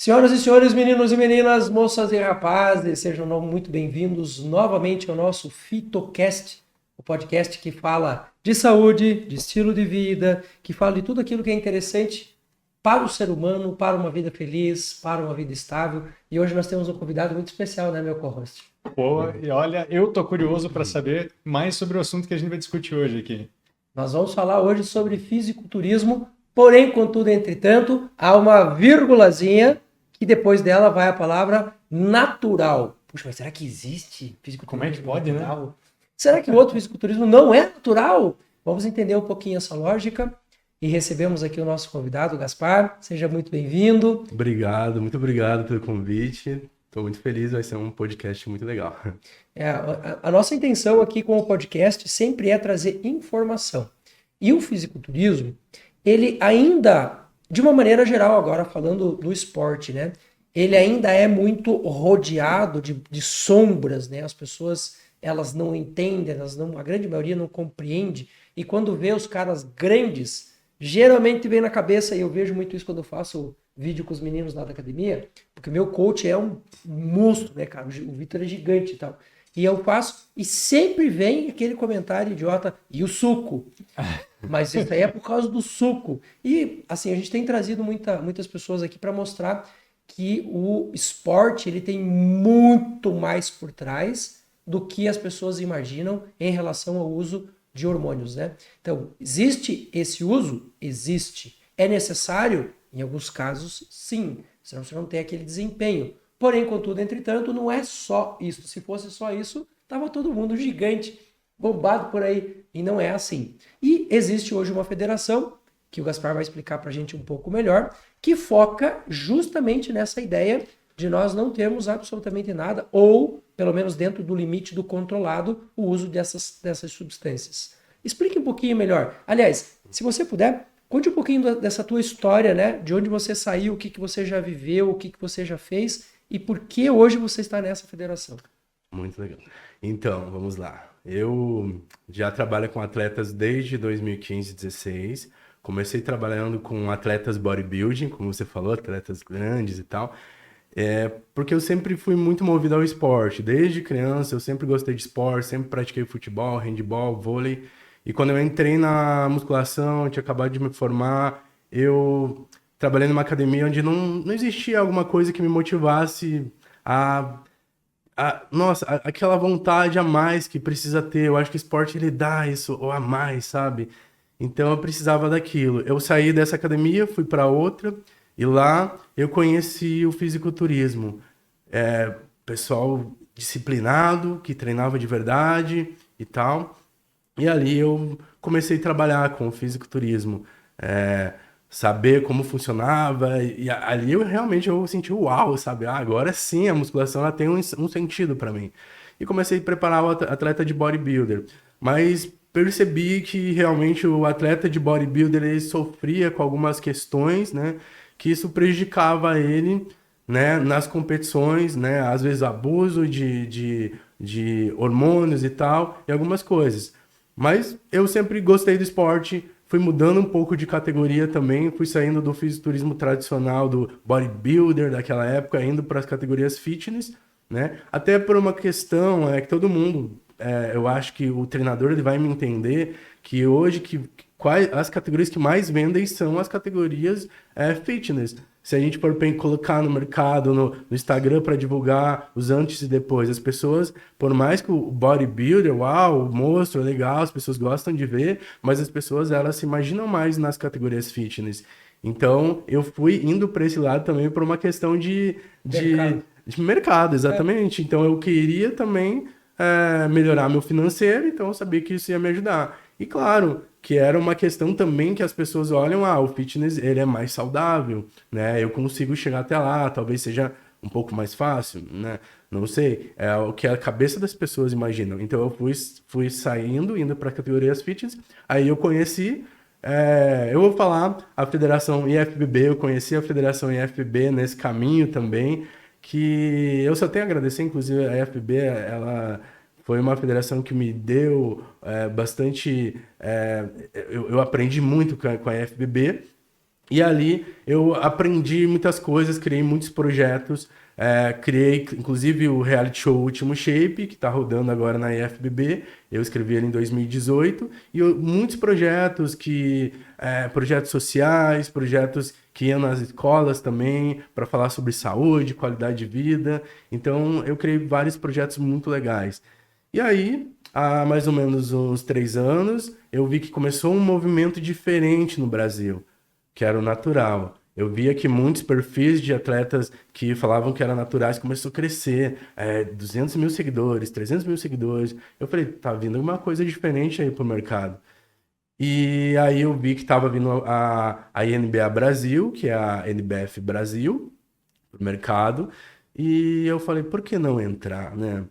Senhoras e senhores, meninos e meninas, moças e rapazes, sejam muito bem-vindos novamente ao nosso FitoCast, o podcast que fala de saúde, de estilo de vida, que fala de tudo aquilo que é interessante para o ser humano, para uma vida feliz, para uma vida estável. E hoje nós temos um convidado muito especial, né, meu co-host? Pô, e olha, eu tô curioso para saber mais sobre o assunto que a gente vai discutir hoje aqui. Nós vamos falar hoje sobre fisiculturismo, porém, contudo, entretanto, há uma vírgulazinha que depois dela vai a palavra natural. Puxa, mas será que existe fisiculturismo Como é que pode, natural? né? Será que o outro fisiculturismo não é natural? Vamos entender um pouquinho essa lógica e recebemos aqui o nosso convidado, Gaspar. Seja muito bem-vindo. Obrigado, muito obrigado pelo convite. Estou muito feliz, vai ser um podcast muito legal. A nossa intenção aqui com o podcast sempre é trazer informação. E o fisiculturismo, ele ainda, de uma maneira geral agora, falando do esporte, né? Ele ainda é muito rodeado de sombras, né? As pessoas, elas não entendem, a grande maioria não compreende. E quando vê os caras grandes, geralmente vem na cabeça, e eu vejo muito isso quando eu faço vídeo com os meninos lá da academia, porque o meu coach é um monstro, né, cara? O Vitor é gigante e tal. E eu faço, e sempre vem aquele comentário idiota, e o suco? Mas isso aí é por causa do suco. E, assim, a gente tem trazido muitas pessoas aqui para mostrar que o esporte, ele tem muito mais por trás do que as pessoas imaginam em relação ao uso de hormônios, né? Então, existe esse uso? Existe. É necessário? Em alguns casos, sim. Senão você não tem aquele desempenho. Porém, contudo, entretanto, não é só isso. Se fosse só isso, tava todo mundo gigante, bombado por aí. E não é assim. E existe hoje uma federação, que o Gaspar vai explicar para a gente um pouco melhor, que foca justamente nessa ideia de nós não termos absolutamente nada, ou, pelo menos dentro do limite do controlado, o uso dessas substâncias. Explique um pouquinho melhor. Aliás, se você puder, conte um pouquinho dessa tua história, né? De onde você saiu, o que você já viveu, o que você já fez e por que hoje você está nessa federação. Muito legal. Então, vamos lá. Eu já trabalho com atletas desde 2015, 16. Comecei trabalhando com atletas bodybuilding, como você falou, atletas grandes e tal. Porque eu sempre fui muito movido ao esporte. Desde criança, eu sempre gostei de esporte, sempre pratiquei futebol, handebol, vôlei. E quando eu entrei na musculação, eu tinha acabado de me formar, eu trabalhei numa academia onde não existia alguma coisa que me motivasse a aquela vontade a mais que precisa ter. Eu acho que o esporte ele dá isso, ou a mais, sabe? Então eu precisava daquilo. Eu saí dessa academia, fui para outra, e lá eu conheci o fisiculturismo. Pessoal disciplinado, que treinava de verdade e tal. E ali eu comecei a trabalhar com o fisiculturismo, saber como funcionava, e ali eu realmente senti uau, sabe? Agora sim a musculação ela tem um sentido para mim. E comecei a preparar o atleta de bodybuilder, mas percebi que realmente o atleta de bodybuilder ele sofria com algumas questões, né? Que isso prejudicava ele, né, nas competições, né? Às vezes abuso de hormônios e tal, e algumas coisas. Mas eu sempre gostei do esporte, fui mudando um pouco de categoria também, fui saindo do fisiculturismo tradicional, do bodybuilder daquela época, indo para as categorias fitness, né? Até por uma questão que todo mundo, eu acho que o treinador ele vai me entender que hoje quais as categorias que mais vendem são as categorias fitness. Se a gente for colocar no mercado, no Instagram para divulgar os antes e depois, as pessoas, por mais que o bodybuilder, uau, o monstro é legal, as pessoas gostam de ver, mas as pessoas elas se imaginam mais nas categorias fitness. Então, eu fui indo para esse lado também por uma questão Mercado. de mercado, exatamente. Então, eu queria também melhorar meu financeiro, então eu sabia que isso ia me ajudar. E claro, que era uma questão também que as pessoas olham, o fitness ele é mais saudável, né? Eu consigo chegar até lá, talvez seja um pouco mais fácil, né? Não sei, é o que a cabeça das pessoas imaginam. Então eu fui saindo, indo para categorias fitness, aí eu conheci, eu vou falar a Federação IFBB, eu conheci a Federação IFBB nesse caminho também, que eu só tenho a agradecer, inclusive a IFBB, ela foi uma federação que me deu bastante. Eu aprendi muito com a IFBB. E ali eu aprendi muitas coisas, criei muitos projetos, criei inclusive o reality show Último Shape, que está rodando agora na IFBB, eu escrevi ele em 2018, e muitos projetos projetos sociais, projetos que iam nas escolas também, para falar sobre saúde, qualidade de vida, então eu criei vários projetos muito legais. E aí, há mais ou menos uns 3 anos, eu vi que começou um movimento diferente no Brasil, que era o natural. Eu via que muitos perfis de atletas que falavam que eram naturais começou a crescer, 200 mil seguidores, 300 mil seguidores. Eu falei, tá vindo alguma coisa diferente aí pro mercado. E aí eu vi que estava vindo a INBA Brasil, que é a NBF Brasil, pro mercado, e eu falei, por que não entrar, né?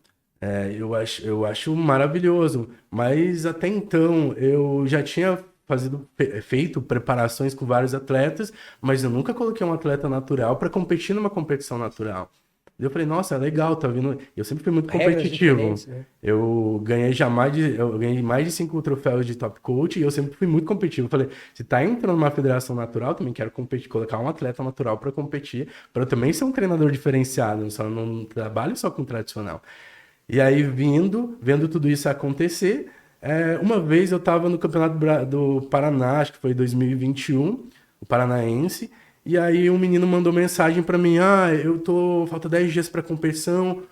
Eu acho maravilhoso, mas até então eu já tinha feito preparações com vários atletas, mas eu nunca coloquei um atleta natural para competir numa competição natural. Eu falei, nossa, é legal, tá vindo. Eu sempre fui muito Regras competitivo. diferentes, né? Eu ganhei mais de 5 troféus de top coach e eu sempre fui muito competitivo. Eu falei, se tá entrando numa federação natural, também quero competir, colocar um atleta natural para competir, para eu também ser um treinador diferenciado, não trabalho só com tradicional. E aí, vendo tudo isso acontecer, uma vez eu estava no Campeonato do Paraná, acho que foi 2021, o Paranaense, e aí um menino mandou mensagem para mim, falta 10 dias para competição,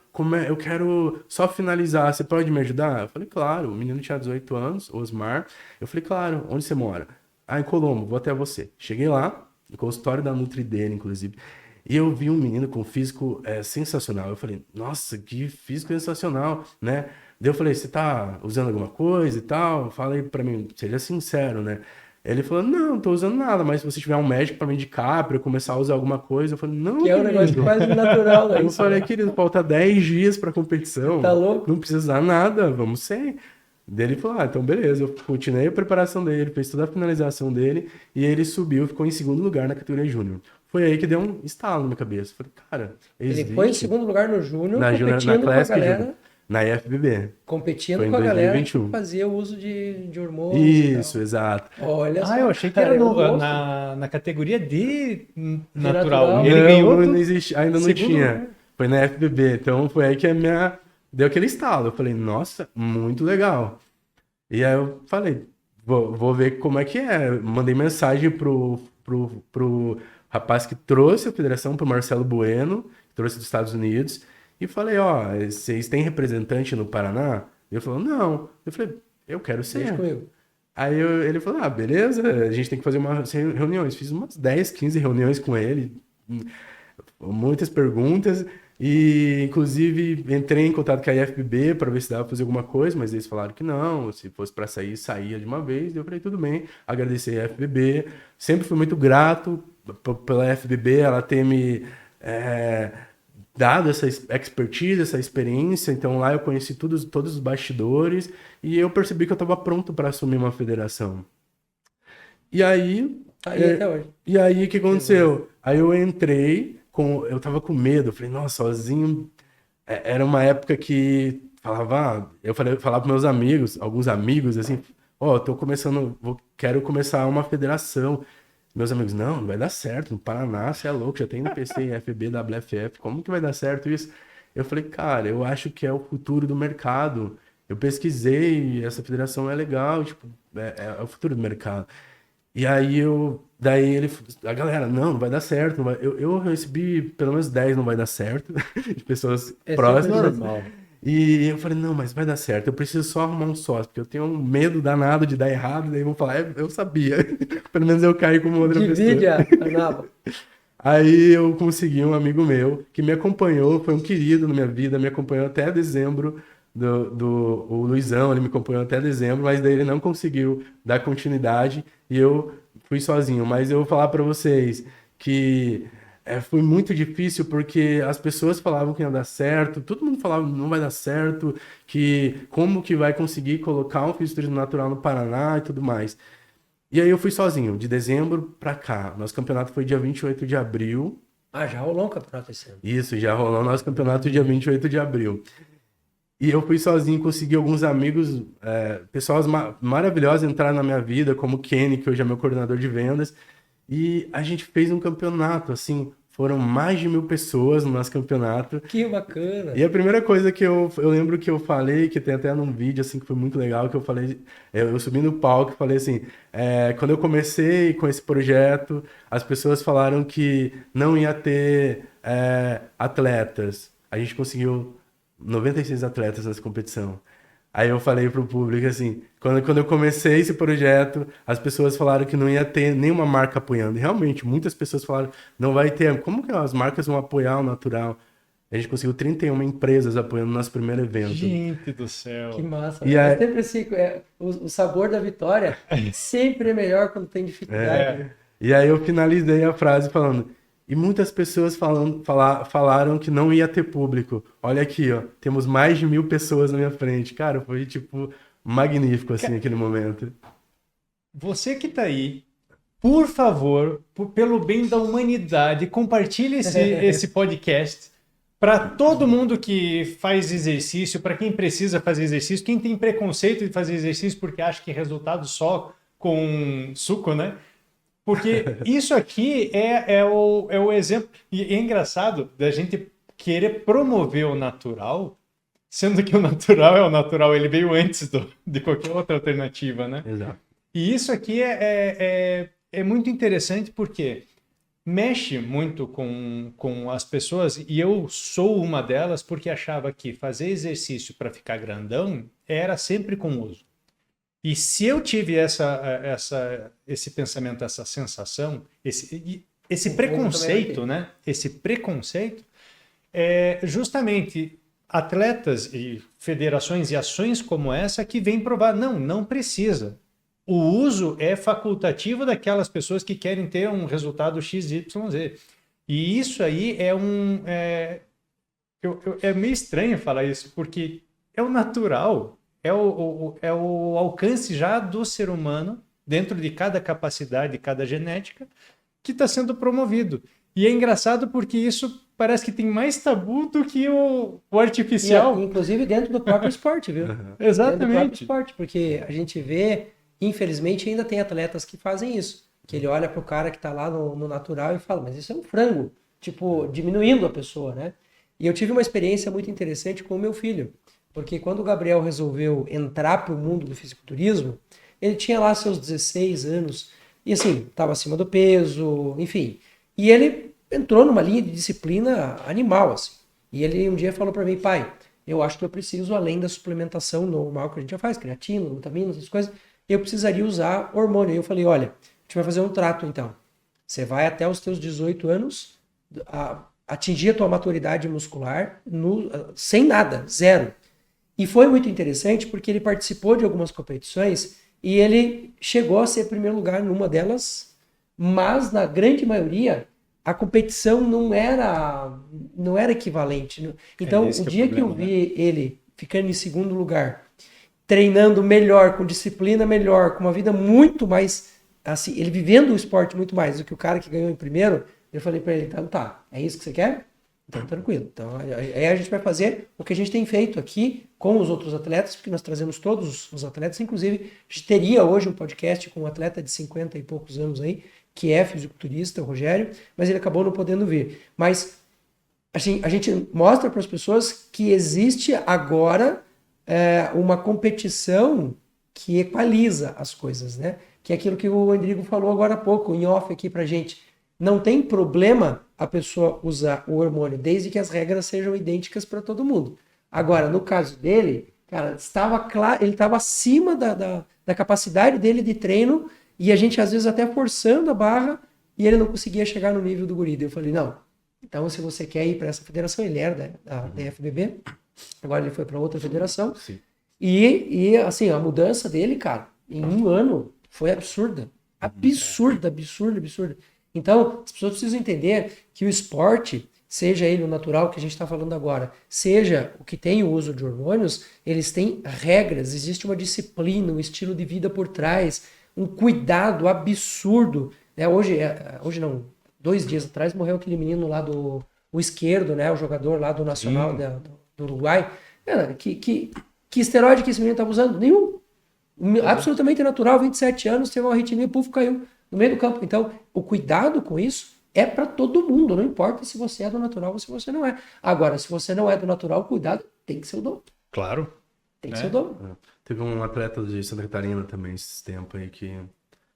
eu quero só finalizar, você pode me ajudar? Eu falei, claro, o menino tinha 18 anos, Osmar, eu falei, claro, onde você mora? Em Colombo, vou até você. Cheguei lá, no consultório da Nutri dele, inclusive, e eu vi um menino com físico sensacional. Eu falei, nossa, que físico sensacional, né? Daí eu falei, você tá usando alguma coisa e tal? Fala aí pra mim, seja sincero, né? Ele falou, não tô usando nada, mas se você tiver um médico pra me indicar, pra eu começar a usar alguma coisa, eu falei, não, Que é um negócio quase natural, né? Eu Isso, falei, né? querido, falta 10 dias pra competição. Tá louco? Não precisa usar nada, vamos sem. Daí ele falou, então beleza, eu continuei a preparação dele, fez toda a finalização dele, e ele subiu, ficou em segundo lugar na categoria júnior. Foi aí que deu um estalo na minha cabeça. Falei, cara, Ele foi em segundo lugar no Júnior, na competindo com a Classic galera, Júnior, na IFBB. competindo Foi em com a galera que 2021. fazia uso de hormônios e Isso, tal. exato. Olha só, Eu achei que cara, era eu gosto. na categoria de natural. natural. Ele Não, ganhou não existe, ainda não segundo tinha. lugar. Foi na FBB, então foi aí que deu aquele estalo. Eu falei, nossa, muito legal. E aí eu falei, vou ver como é que é. Mandei mensagem pro rapaz que trouxe a federação, pro Marcelo Bueno, que trouxe dos Estados Unidos, e falei, vocês têm representante no Paraná? Ele falou, não. Eu falei, eu quero Deixa ser. comigo. Aí ele falou, beleza, a gente tem que fazer umas reuniões. Fiz umas 10, 15 reuniões com ele, muitas perguntas, e inclusive entrei em contato com a IFBB para ver se dava pra fazer alguma coisa, mas eles falaram que não, se fosse para sair, saía de uma vez. E eu falei, tudo bem, agradeci a IFBB, sempre fui muito grato pela IFBB, ela ter me dado essa expertise, essa experiência. Então lá eu conheci todos os bastidores e eu percebi que eu estava pronto para assumir uma federação. E aí, Aí até hoje. e aí o que aconteceu? Aí eu entrei, eu tava com medo, eu falei, nossa, sozinho. Era uma época que falava para meus amigos, alguns amigos, assim, eu tô começando, quero começar uma federação. Meus amigos, não vai dar certo, no Paraná, você é louco, já tem NPC, FB, WFF, como que vai dar certo isso? Eu falei, cara, eu acho que é o futuro do mercado. Eu pesquisei, essa federação é legal, tipo, é o futuro do mercado. E aí a galera, não vai dar certo. Não vai. Eu recebi pelo menos 10 não vai dar certo, de pessoas próximas. normal. E eu falei, não, mas vai dar certo. Eu preciso só arrumar um sócio, porque eu tenho um medo danado de dar errado. Daí vão falar, eu sabia. Pelo menos eu caí como outra Divide pessoa. a nava. Aí eu consegui um amigo meu que me acompanhou, foi um querido na minha vida, me acompanhou até dezembro. O Luizão, ele me acompanhou até dezembro, mas daí ele não conseguiu dar continuidade e eu fui sozinho. Mas eu vou falar para vocês que foi muito difícil porque as pessoas falavam que ia dar certo, todo mundo falava não vai dar certo, que como que vai conseguir colocar um fisiculturismo natural no Paraná e tudo mais. E aí eu fui sozinho, de dezembro para cá. Nosso campeonato foi dia 28 de abril. Já rolou um campeonato esse ano. Isso, já rolou o nosso campeonato dia 28 de abril. E eu fui sozinho, consegui alguns amigos, pessoas maravilhosas entraram na minha vida, como o Kenny, que hoje é meu coordenador de vendas. E a gente fez um campeonato, assim, foram mais de 1.000 pessoas no nosso campeonato. Que bacana. E a primeira coisa que eu lembro que eu falei, que tem até num vídeo, assim, que foi muito legal, que eu falei, eu subi no palco e falei assim, quando eu comecei com esse projeto, as pessoas falaram que não ia ter atletas. A gente conseguiu 96 atletas nessa competição. Aí eu falei pro público assim, quando eu comecei esse projeto, as pessoas falaram que não ia ter nenhuma marca apoiando. E realmente, muitas pessoas falaram, não vai ter. Como que as marcas vão apoiar o natural? A gente conseguiu 31 empresas apoiando o nosso primeiro evento. Gente do céu. Que massa. E Né? aí- É sempre assim, o sabor da vitória sempre é melhor quando tem dificuldade. Né? E aí eu finalizei a frase falando, e muitas pessoas falaram que não ia ter público. Olha aqui, ó, temos mais de 1.000 pessoas na minha frente. Cara, foi tipo magnífico assim aquele momento. Você que tá aí, por favor, pelo bem da humanidade, compartilhe esse podcast para todo mundo que faz exercício, para quem precisa fazer exercício, quem tem preconceito de fazer exercício porque acha que resultado só com suco, né? Porque isso aqui é o exemplo. E é engraçado da gente querer promover o natural, sendo que o natural é o natural, ele veio antes de qualquer outra alternativa, né? Exato. E isso aqui é muito interessante porque mexe muito com as pessoas, e eu sou uma delas porque achava que fazer exercício para ficar grandão era sempre com uso. E se eu tive esse pensamento, essa sensação, esse preconceito, né? Esse preconceito, justamente atletas e federações e ações como essa que vêm provar, não precisa. O uso é facultativo daquelas pessoas que querem ter um resultado XYZ. E isso aí é meio estranho falar isso, porque é o natural. É o alcance já do ser humano, dentro de cada capacidade, cada genética, que está sendo promovido. E é engraçado porque isso parece que tem mais tabu do que o artificial. Inclusive dentro do próprio esporte, viu? Exatamente. Dentro do próprio esporte, porque a gente vê, infelizmente, ainda tem atletas que fazem isso. Que ele olha pro cara que tá lá no natural e fala, mas isso é um frango. Tipo, diminuindo a pessoa, né? E eu tive uma experiência muito interessante com o meu filho. Porque quando o Gabriel resolveu entrar para o mundo do fisiculturismo, ele tinha lá seus 16 anos e assim, estava acima do peso, enfim. E ele entrou numa linha de disciplina animal, assim. E ele um dia falou para mim, pai, eu acho que eu preciso, além da suplementação normal que a gente já faz, creatina, vitamina, essas coisas, eu precisaria usar hormônio. E eu falei, olha, a gente vai fazer um trato então. Você vai até os teus 18 anos atingir a tua maturidade muscular sem nada, zero. E foi muito interessante porque ele participou de algumas competições e ele chegou a ser primeiro lugar numa delas, mas na grande maioria a competição não era equivalente. Então, o dia que eu vi ele ficando em segundo lugar, treinando melhor, com disciplina melhor, com uma vida muito mais, assim, ele vivendo o esporte muito mais do que o cara que ganhou em primeiro, eu falei para ele, então tá, é isso que você quer? Então, tranquilo. Então, aí a gente vai fazer o que a gente tem feito aqui com os outros atletas, porque nós trazemos todos os atletas. Inclusive, a gente teria hoje um podcast com um atleta de 50 e poucos anos aí, que é fisiculturista, o Rogério, mas ele acabou não podendo vir. Mas assim, a gente mostra para as pessoas que existe agora uma competição que equaliza as coisas, né? Que é aquilo que o Rodrigo falou agora há pouco, em off aqui pra gente. Não tem problema a pessoa usar o hormônio, desde que as regras sejam idênticas para todo mundo. Agora, no caso dele, cara, estava claro, ele estava acima da capacidade dele de treino e a gente às vezes até forçando a barra e ele não conseguia chegar no nível do guri. Eu falei, não, então se você quer ir para essa federação, ele era da FBB, agora ele foi para outra federação. Sim. E assim, a mudança dele, cara, em um ano foi absurda. Absurda. Então, as pessoas precisam entender que o esporte, seja ele o natural que a gente está falando agora, seja o que tem o uso de hormônios, eles têm regras, existe uma disciplina, um estilo de vida por trás, um cuidado absurdo. Né? Hoje não, 2 dias atrás morreu aquele menino lá o esquerdo, né? O jogador lá do Nacional do Uruguai. Cara, que esteroide que esse menino estava usando? Nenhum. Absolutamente natural, 27 anos, teve uma arritmia, puf, caiu. no meio do campo. Então, o cuidado com isso é para todo mundo, não importa se você é do natural ou se você não é. Agora, se você não é do natural, o cuidado tem que ser o dobro. Claro. Tem que ser o dobro. Teve um atleta de Santa Catarina também esses tempos aí que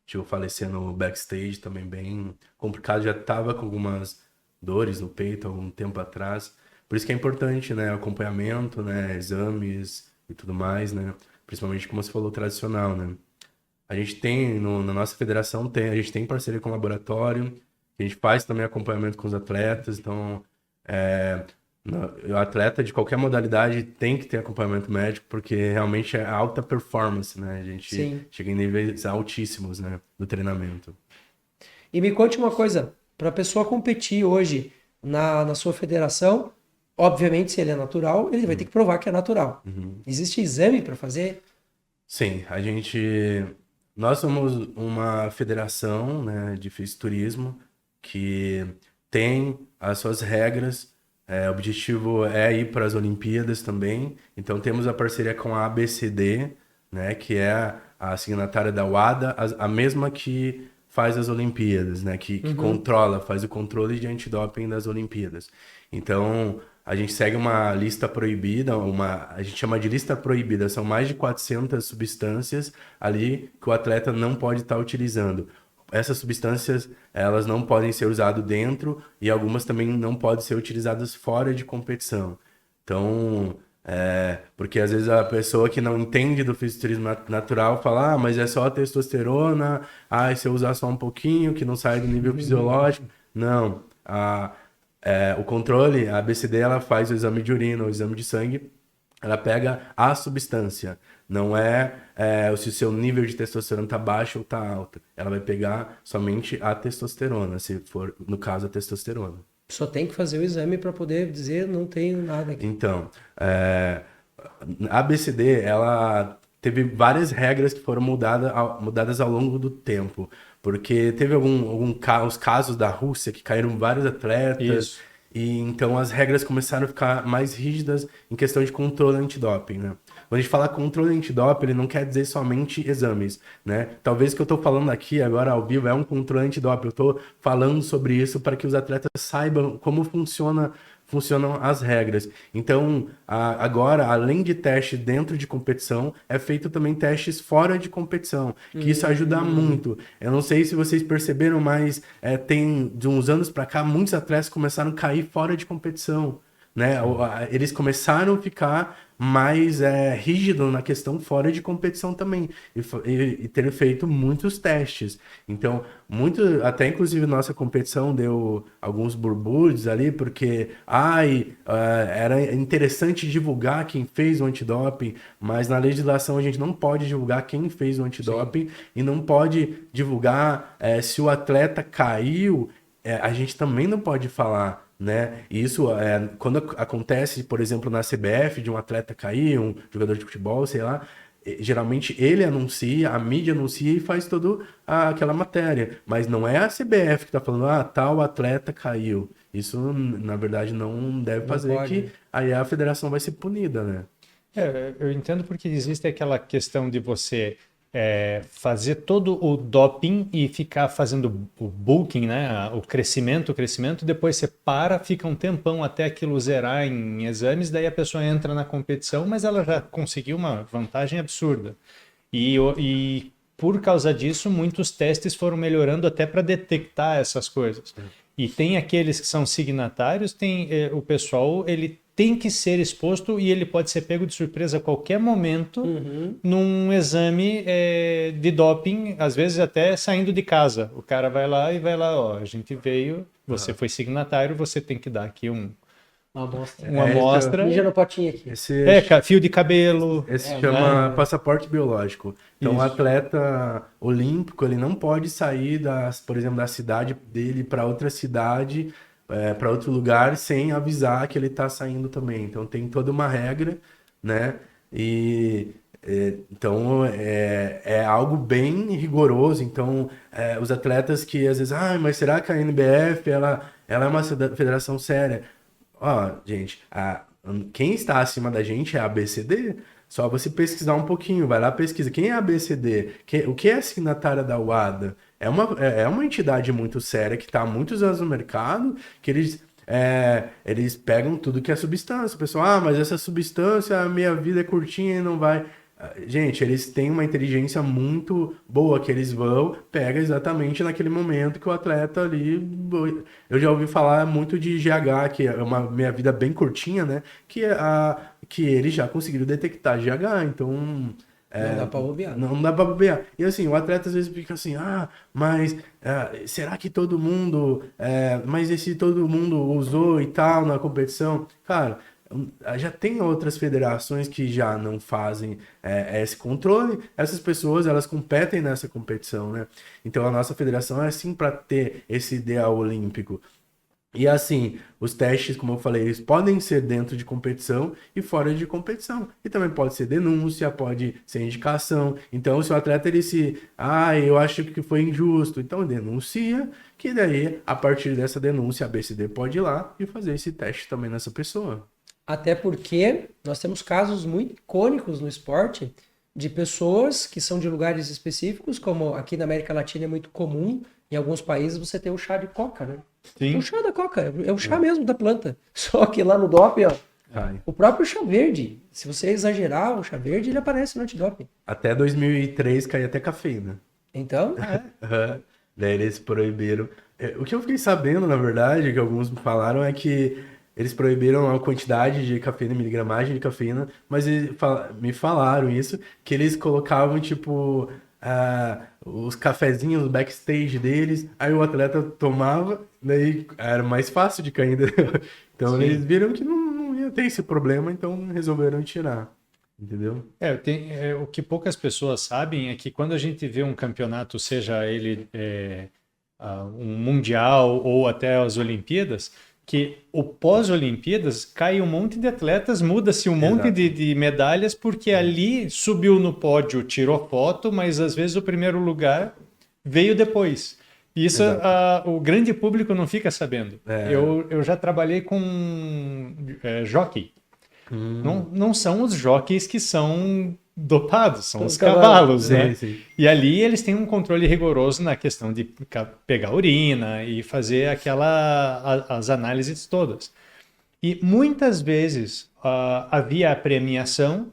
chegou a falecer no backstage, também bem complicado, já tava com algumas dores no peito há algum tempo atrás. Por isso que é importante, né, acompanhamento, né, exames e tudo mais, né, principalmente como você falou, tradicional, né. A gente tem, na nossa federação, a gente tem parceria com o laboratório, a gente faz também acompanhamento com os atletas, então o atleta de qualquer modalidade tem que ter acompanhamento médico, porque realmente é alta performance, né? A gente chega em níveis altíssimos, né, do treinamento. E me conte uma coisa, para a pessoa competir hoje na sua federação, obviamente, se ele é natural, ele vai ter que provar que é natural. Existe exame para fazer? Sim, nós somos uma federação, né, de fisiculturismo que tem as suas regras. O objetivo é ir para as Olimpíadas também. Então temos a parceria com a ABCD, né, que é a signatária da WADA, a mesma que faz as Olimpíadas, né, que faz o controle de antidoping das Olimpíadas. Então a gente segue uma lista proibida, a gente chama de lista proibida, são mais de 400 substâncias ali que o atleta não pode estar utilizando. Essas substâncias, elas não podem ser usadas dentro e algumas também não podem ser utilizadas fora de competição. Então, porque às vezes a pessoa que não entende do fisiculturismo natural fala, mas é só a testosterona, se eu usar só um pouquinho, que não sai do nível fisiológico. Não, o controle, a ABCD, ela faz o exame de urina, o exame de sangue, ela pega a substância, não se o seu nível de testosterona está baixo ou está alto. Ela vai pegar somente a testosterona, se for, no caso, a testosterona. Só tem que fazer o exame para poder dizer não tenho nada aqui. Então, a ABCD, ela teve várias regras que foram mudadas ao longo do tempo, porque teve os casos da Rússia que caíram vários atletas. Isso. E então as regras começaram a ficar mais rígidas em questão de controle antidoping, né? Quando a gente fala controle antidoping, ele não quer dizer somente exames, né? Talvez o que eu estou falando aqui agora ao vivo é um controle antidoping. Eu estou falando sobre isso para que os atletas saibam como funcionam as regras. Então, agora, além de teste dentro de competição, é feito também testes fora de competição, que isso ajuda muito. Eu não sei se vocês perceberam, mas tem de uns anos para cá, muitos atletas começaram a cair fora de competição, né? Eles começaram a ficar mais rígido na questão fora de competição também, e ter feito muitos testes. Então, até inclusive nossa competição deu alguns burbúrios ali, porque era interessante divulgar quem fez o antidoping, mas na legislação a gente não pode divulgar quem fez o antidoping. Sim. E não pode divulgar se o atleta caiu, a gente também não pode falar, né? E isso, quando acontece, por exemplo, na CBF, de um atleta cair, um jogador de futebol, sei lá, geralmente ele anuncia, a mídia anuncia e faz toda aquela matéria. Mas não é a CBF que está falando, tal atleta caiu. Isso, na verdade, não deve fazer, que aí a federação vai ser punida, né? Eu entendo, porque existe aquela questão de você fazer todo o doping e ficar fazendo o bulking, né? O crescimento, depois você fica um tempão até aquilo zerar em exames, daí a pessoa entra na competição, mas ela já conseguiu uma vantagem absurda. E por causa disso, muitos testes foram melhorando até para detectar essas coisas. E tem aqueles que são signatários, o pessoal, ele tem que ser exposto e ele pode ser pego de surpresa a qualquer momento num exame de doping, às vezes até saindo de casa. O cara vai lá, a gente veio, você foi signatário, você tem que dar aqui uma amostra. Mija no potinho aqui. Fio de cabelo. Esse chama passaporte biológico. Então, o atleta olímpico, ele não pode sair, por exemplo, da cidade dele para outra cidade, para outro lugar, sem avisar que ele está saindo também. Então, tem toda uma regra, né? Então, é algo bem rigoroso. Então, os atletas que às vezes, mas será que a NBF ela é uma federação séria? Gente, quem está acima da gente é a ABCD, Só você pesquisar um pouquinho, vai lá, pesquisa. Quem é a ABCD? O que é a signatária da UADA? É uma entidade muito séria que está há muitos anos no mercado, que eles pegam tudo que é substância. O pessoal, mas essa substância, a minha vida é curtinha e não vai... Gente, eles têm uma inteligência muito boa, que eles pega exatamente naquele momento que o atleta ali... Eu já ouvi falar muito de GH, que é uma minha vida bem curtinha, né? Que eles já conseguiram detectar GH, então... Não dá pra bobear. Não dá pra bobear. E assim, o atleta às vezes fica assim, mas será que todo mundo... mas e se todo mundo usou e tal na competição? Cara, já tem outras federações que já não fazem esse controle. Essas pessoas, elas competem nessa competição, né? Então a nossa federação é assim para ter esse ideal olímpico. E assim, os testes, como eu falei, eles podem ser dentro de competição e fora de competição. E também pode ser denúncia, pode ser indicação. Então, se o atleta eu acho que foi injusto, então denuncia, que daí, a partir dessa denúncia, a ABCD pode ir lá e fazer esse teste também nessa pessoa. Até porque nós temos casos muito icônicos no esporte de pessoas que são de lugares específicos, como aqui na América Latina é muito comum, em alguns países você tem o chá de coca, né? Sim. O chá da coca, é o chá mesmo da planta. Só que lá no doping, o próprio chá verde, se você exagerar o chá verde, ele aparece no antidoping. Até 2003 caía até cafeína. Então, Daí eles proibiram. O que eu fiquei sabendo, na verdade, que alguns me falaram, é que eles proibiram a quantidade de cafeína, miligramagem de cafeína, mas me falaram isso, que eles colocavam, tipo, os cafezinhos no backstage deles, aí o atleta tomava, daí era mais fácil de cair, entendeu? Então Sim. eles viram que não ia ter esse problema, então resolveram tirar, entendeu? O que poucas pessoas sabem é que quando a gente vê um campeonato, seja ele um mundial ou até as Olimpíadas, que o pós-Olimpíadas cai um monte de atletas, muda-se um monte de medalhas, porque ali subiu no pódio, tirou foto, mas às vezes o primeiro lugar veio depois. E isso o grande público não fica sabendo. Eu já trabalhei com jockey. Não são os jockeys que são dopados, são os cavalos, né? Sim. E ali eles têm um controle rigoroso na questão de pegar urina e fazer as análises todas. E muitas vezes havia a premiação,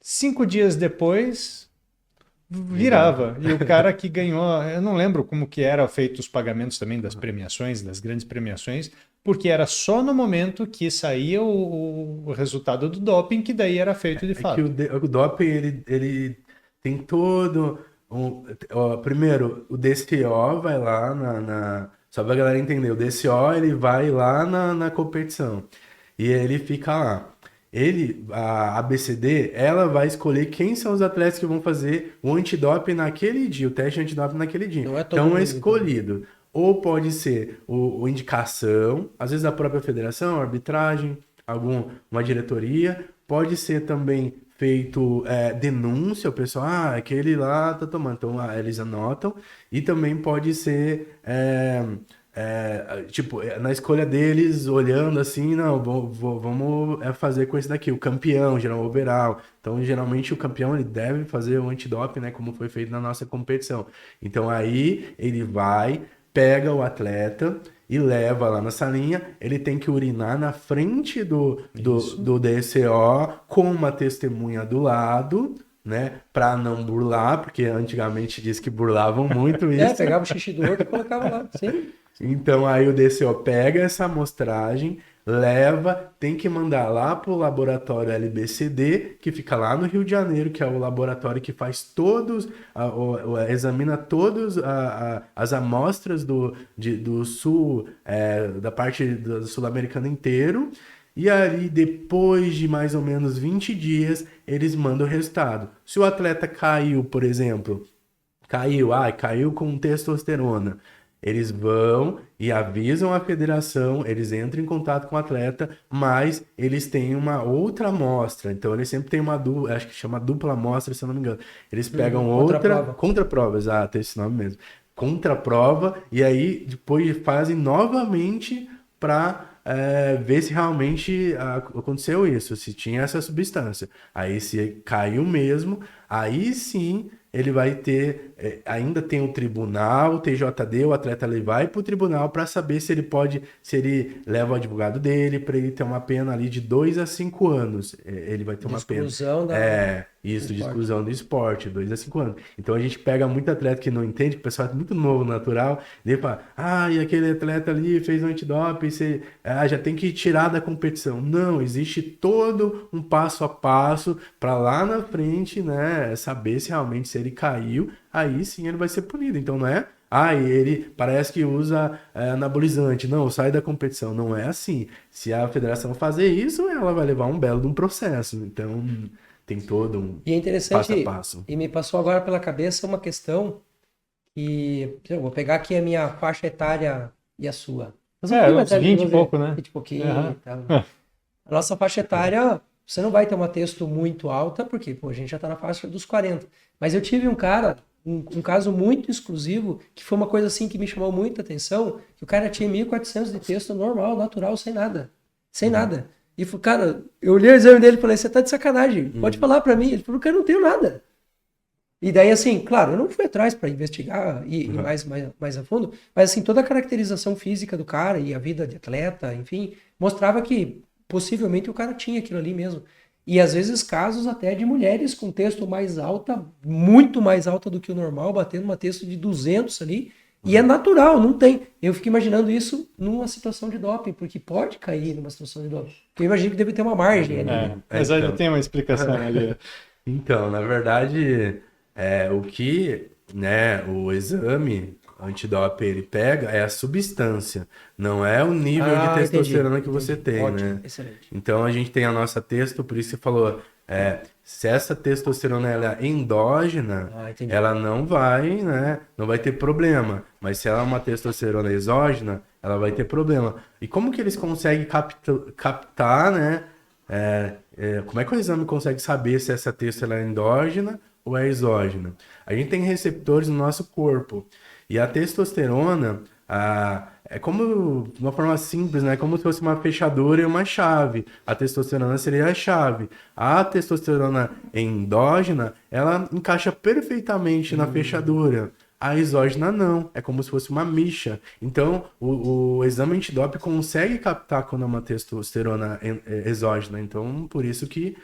5 dias depois virava. E o cara que ganhou, eu não lembro como que era feito os pagamentos também das premiações, das grandes premiações, porque era só no momento que saía o resultado do doping que daí era feito de fato. Que o doping, ele tem todo... primeiro, o DCO vai lá só pra galera entender, o DCO ele vai lá na competição e ele fica lá. A ABCD, ela vai escolher quem são os atletas que vão fazer o antidoping naquele dia, o teste antidoping naquele dia. Então é escolhido. Ou pode ser o indicação, às vezes a própria federação, a arbitragem, uma diretoria. Pode ser também feito denúncia, o pessoal, aquele lá tá tomando. Então eles anotam. E também pode ser, na escolha deles, olhando assim, não, vamos fazer com esse daqui, o campeão, geral overall. Então, geralmente, o campeão ele deve fazer o antidoping, né, como foi feito na nossa competição. Então, aí ele pega o atleta e leva lá na salinha, ele tem que urinar na frente do DCO com uma testemunha do lado, né, para não burlar, porque antigamente diz que burlavam muito isso. Pegava o xixi do outro e colocava lá, sim. Então aí o DCO pega essa amostragem, leva, tem que mandar lá pro laboratório LBCD, que fica lá no Rio de Janeiro, que é o laboratório que faz examina todas as amostras do sul, da parte do sul-americano inteiro, e aí depois de mais ou menos 20 dias, eles mandam o resultado. Se o atleta caiu, por exemplo, caiu com testosterona, eles vão e avisam a federação, eles entram em contato com o atleta, mas eles têm uma outra amostra. Então, eles sempre têm acho que chama dupla amostra, se eu não me engano. Eles pegam contraprova, exato, esse nome mesmo. Contraprova, e aí depois fazem novamente para ver se realmente aconteceu isso, se tinha essa substância. Aí se caiu mesmo, aí sim ele vai ter, ainda tem o tribunal, o TJD, o atleta ele vai para o tribunal para saber se ele leva o advogado dele para ele ter uma pena ali de 2 a 5 anos. Ele vai ter uma pena. Exclusão Isso, de exclusão do esporte, 2 a 5 anos. Então a gente pega muito atleta que não entende, que o pessoal é muito novo, natural, e ele fala, e aquele atleta ali fez um antidoping, você já tem que tirar da competição. Não, existe todo um passo a passo para lá na frente, né, saber se realmente se ele caiu, aí sim ele vai ser punido. Então não é, ele parece que usa anabolizante. Não, sai da competição. Não é assim. Se a federação fazer isso, ela vai levar um belo de um processo. Então tem todo um E é interessante, passo a passo. E me passou agora pela cabeça uma questão que eu vou pegar aqui a minha faixa etária e a sua. Mas uns 20 e pouco, né? 20 e pouquinho e tal. A nossa faixa etária, você não vai ter uma texto muito alta, porque a gente já está na faixa dos 40. Mas eu tive um cara, um caso muito exclusivo, que foi uma coisa assim que me chamou muita atenção, que o cara tinha 1.400 de texto normal, natural, sem nada. Sem nada. E falei, cara, eu olhei o exame dele e falei, você tá de sacanagem, pode falar pra mim. Ele falou, cara, eu não tenho nada. E daí, assim, claro, eu não fui atrás para investigar e ir mais a fundo, mas assim, toda a caracterização física do cara e a vida de atleta, enfim, mostrava que possivelmente o cara tinha aquilo ali mesmo. E às vezes casos até de mulheres com texto mais alta, muito mais alta do que o normal, batendo uma texto de 200 ali, e é natural, não tem. Eu fico imaginando isso numa situação de doping, porque pode cair numa situação de doping. Porque eu imagino que deve ter uma margem ali. Né? Mas ainda tem uma explicação ali. Então, na verdade, o que, né, o exame antidoping ele pega é a substância, não é o nível de testosterona que você tem, ótimo, né? Excelente. Então a gente tem a nossa testo, por isso você falou, se essa testosterona ela é endógena, ela não vai, né, não vai ter problema, mas se ela é uma testosterona exógena, ela vai ter problema. E como que eles conseguem captar, né, como é que o exame consegue saber se essa testosterona é endógena ou é exógena? A gente tem receptores no nosso corpo. E a testosterona é como, de uma forma simples, né? Como se fosse uma fechadura e uma chave. A testosterona seria a chave. A testosterona endógena, ela encaixa perfeitamente na fechadura. A exógena não, é como se fosse uma micha. Então, o exame antidoping consegue captar quando é uma testosterona exógena. Então, por isso que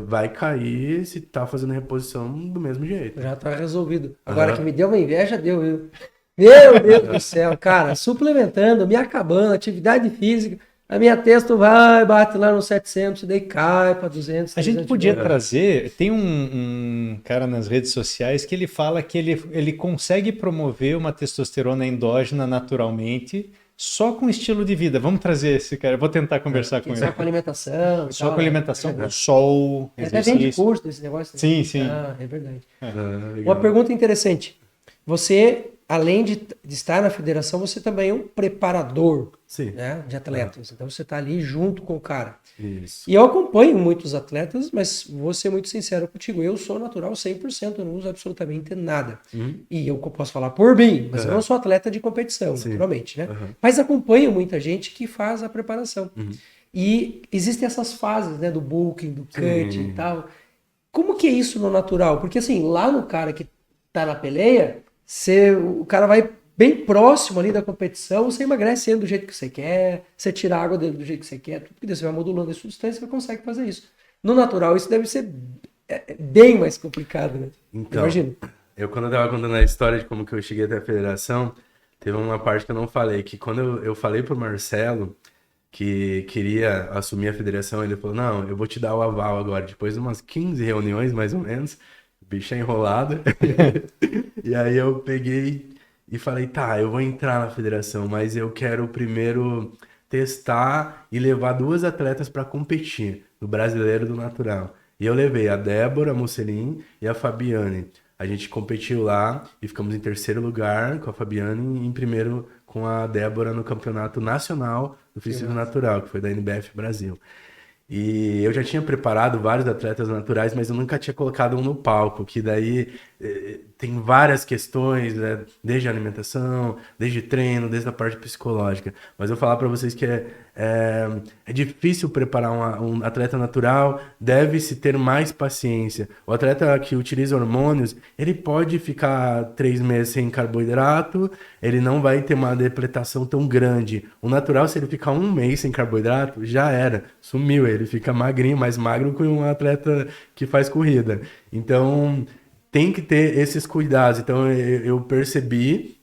vai cair se tá fazendo reposição do mesmo jeito. Já tá resolvido. Agora que me deu uma inveja, deu eu. Meu Deus do céu, cara, suplementando, me acabando, atividade física, a minha testo bate lá no 700, daí cai para 200. A gente podia trazer, tem um cara nas redes sociais que ele fala que ele consegue promover uma testosterona endógena naturalmente, só com estilo de vida. Vamos trazer esse cara, eu vou tentar conversar com ele. Só com alimentação. Só com alimentação, com sol, exercício. Até vende curso desse negócio. Sim, sim. É verdade. Uma pergunta interessante. Você, além de estar na federação, você também é um preparador, né, de atletas. Então você está ali junto com o cara. Isso. E eu acompanho muitos atletas, mas vou ser muito sincero contigo. Eu sou natural 100%, eu não uso absolutamente nada. E eu posso falar por mim, mas eu não sou atleta de competição, naturalmente, né? Mas acompanho muita gente que faz a preparação. E existem essas fases, né, do bulking, do cut e tal. Como que é isso no natural? Porque assim, lá no cara que tá na peleia, o cara vai bem próximo ali da competição, você emagrece ele do jeito que você quer, você tira a água dele do jeito que você quer, tudo que você vai modulando a substância, você consegue fazer isso. No natural, isso deve ser bem mais complicado, né? Então, imagino. Eu quando eu tava contando a história de como que eu cheguei até a federação, teve uma parte que eu não falei, que quando eu falei pro Marcelo que queria assumir a federação, ele falou, não, eu vou te dar o aval agora, depois de umas 15 reuniões, mais ou menos, bicha enrolada. E aí eu peguei e falei, tá, eu vou entrar na federação, mas eu quero primeiro testar e levar 2 atletas para competir, do brasileiro e do natural. E eu levei a Débora Musselin e a Fabiane. A gente competiu lá e ficamos em 3º lugar com a Fabiane e em 1º com a Débora no campeonato nacional do físico natural, que foi da NBF Brasil. E eu já tinha preparado vários atletas naturais, mas eu nunca tinha colocado um no palco, que daí tem várias questões, né? Desde a alimentação, desde treino, desde a parte psicológica. Mas eu vou falar para vocês que é difícil preparar um atleta natural, deve-se ter mais paciência. O atleta que utiliza hormônios, ele pode ficar 3 meses sem carboidrato, ele não vai ter uma depletação tão grande. O natural, se ele ficar 1 mês sem carboidrato, já era, sumiu, ele fica magrinho, mais magro que um atleta que faz corrida. Então, tem que ter esses cuidados. Então, eu percebi...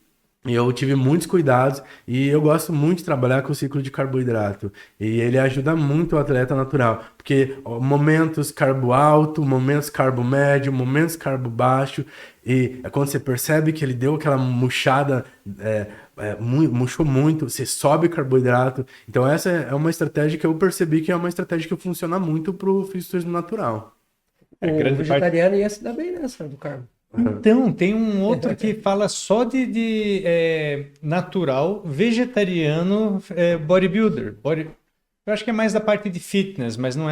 E eu tive muitos cuidados e eu gosto muito de trabalhar com o ciclo de carboidrato. E ele ajuda muito o atleta natural, porque momentos carbo alto, momentos carbo médio, momentos carbo baixo, e é quando você percebe que ele deu aquela murchada, murchou muito, você sobe o carboidrato. Então essa é uma estratégia que eu percebi que é uma estratégia que funciona muito para o fisiculturismo natural. O vegetariano ia se dar bem nessa do carbo. Então, tem um outro que fala só de natural, vegetariano, bodybuilder. Eu acho que é mais da parte de fitness, mas não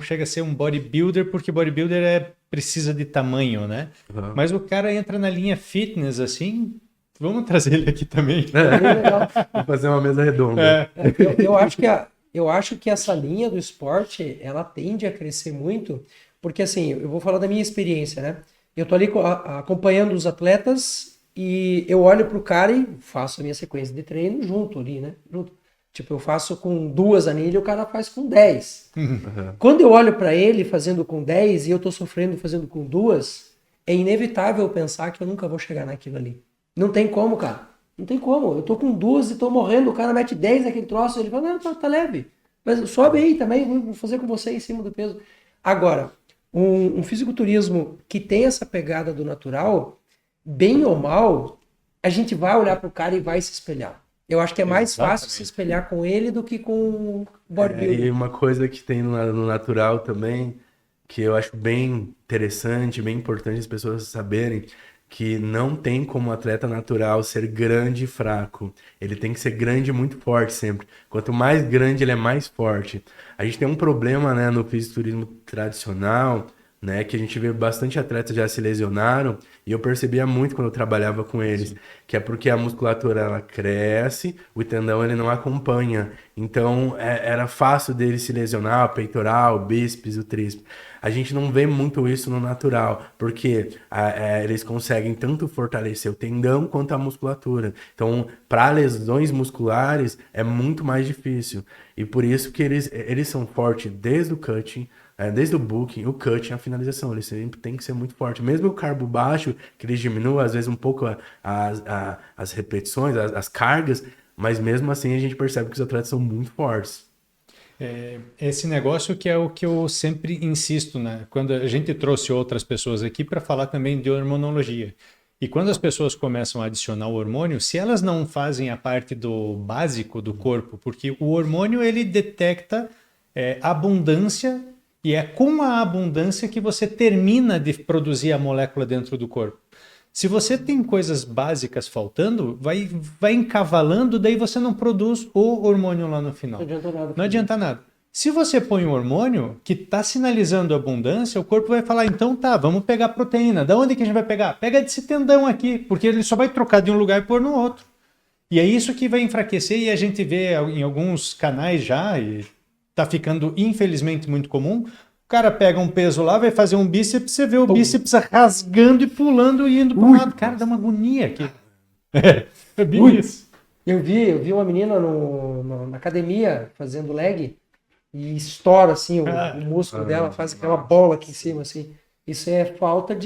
chega a ser um bodybuilder, porque bodybuilder precisa de tamanho, né? Uhum. Mas o cara entra na linha fitness, assim, vamos trazer ele aqui também. Legal. Vou fazer uma mesa redonda. Eu acho que essa linha do esporte, ela tende a crescer muito, porque assim, eu vou falar da minha experiência, né? Eu tô ali acompanhando os atletas e eu olho pro cara e faço a minha sequência de treino junto ali, né? Junto. Tipo, eu faço com 2 anilhas e o cara faz com 10. Uhum. Quando eu olho para ele fazendo com 10 e eu tô sofrendo fazendo com 2, é inevitável pensar que eu nunca vou chegar naquilo ali. Não tem como, cara. Não tem como. Eu tô com 2 e tô morrendo, o cara mete 10 naquele troço, ele fala, não, tá leve. Mas sobe aí também, vou fazer com você em cima do peso. Agora, um fisiculturismo que tem essa pegada do natural, bem ou mal, a gente vai olhar pro cara e vai se espelhar. Eu acho que é mais fácil se espelhar com ele do que com o bodybuilder. E uma coisa que tem no natural também, que eu acho bem interessante, bem importante as pessoas saberem, que não tem como atleta natural ser grande e fraco. Ele tem que ser grande e muito forte sempre. Quanto mais grande, ele é mais forte. A gente tem um problema, né, no fisiculturismo tradicional, né, que a gente vê bastante atletas já se lesionaram, e eu percebia muito quando eu trabalhava com eles, que é porque a musculatura ela cresce, o tendão ele não acompanha. Então era fácil dele se lesionar, o peitoral, o bíceps, o tríceps. A gente não vê muito isso no natural, porque eles conseguem tanto fortalecer o tendão quanto a musculatura. Então, para lesões musculares, é muito mais difícil. E por isso que eles são fortes desde o cutting, desde o booking, o cutting, a finalização. Eles sempre tem que ser muito forte. Mesmo o carbo baixo, que eles diminuem, às vezes, um pouco as repetições, as cargas, mas mesmo assim a gente percebe que os atletas são muito fortes. Esse negócio que é o que eu sempre insisto, né? Quando a gente trouxe outras pessoas aqui para falar também de hormonologia. E quando as pessoas começam a adicionar o hormônio, se elas não fazem a parte do básico do corpo, porque o hormônio ele detecta abundância e é com a abundância que você termina de produzir a molécula dentro do corpo. Se você tem coisas básicas faltando, vai encavalando, daí você não produz o hormônio lá no final. Não adianta nada. Se você põe um hormônio que está sinalizando abundância, o corpo vai falar, então tá, vamos pegar proteína. Da onde que a gente vai pegar? Pega desse tendão aqui, porque ele só vai trocar de um lugar e pôr no outro. E é isso que vai enfraquecer, e a gente vê em alguns canais já, e está ficando infelizmente muito comum, o cara pega um peso lá, vai fazer um bíceps, você vê o bíceps rasgando e pulando e indo para um lado. Cara, dá uma agonia aqui. É bem isso. Eu vi uma menina na academia fazendo leg e estoura assim o músculo dela, faz aquela bola aqui em cima assim. Isso é falta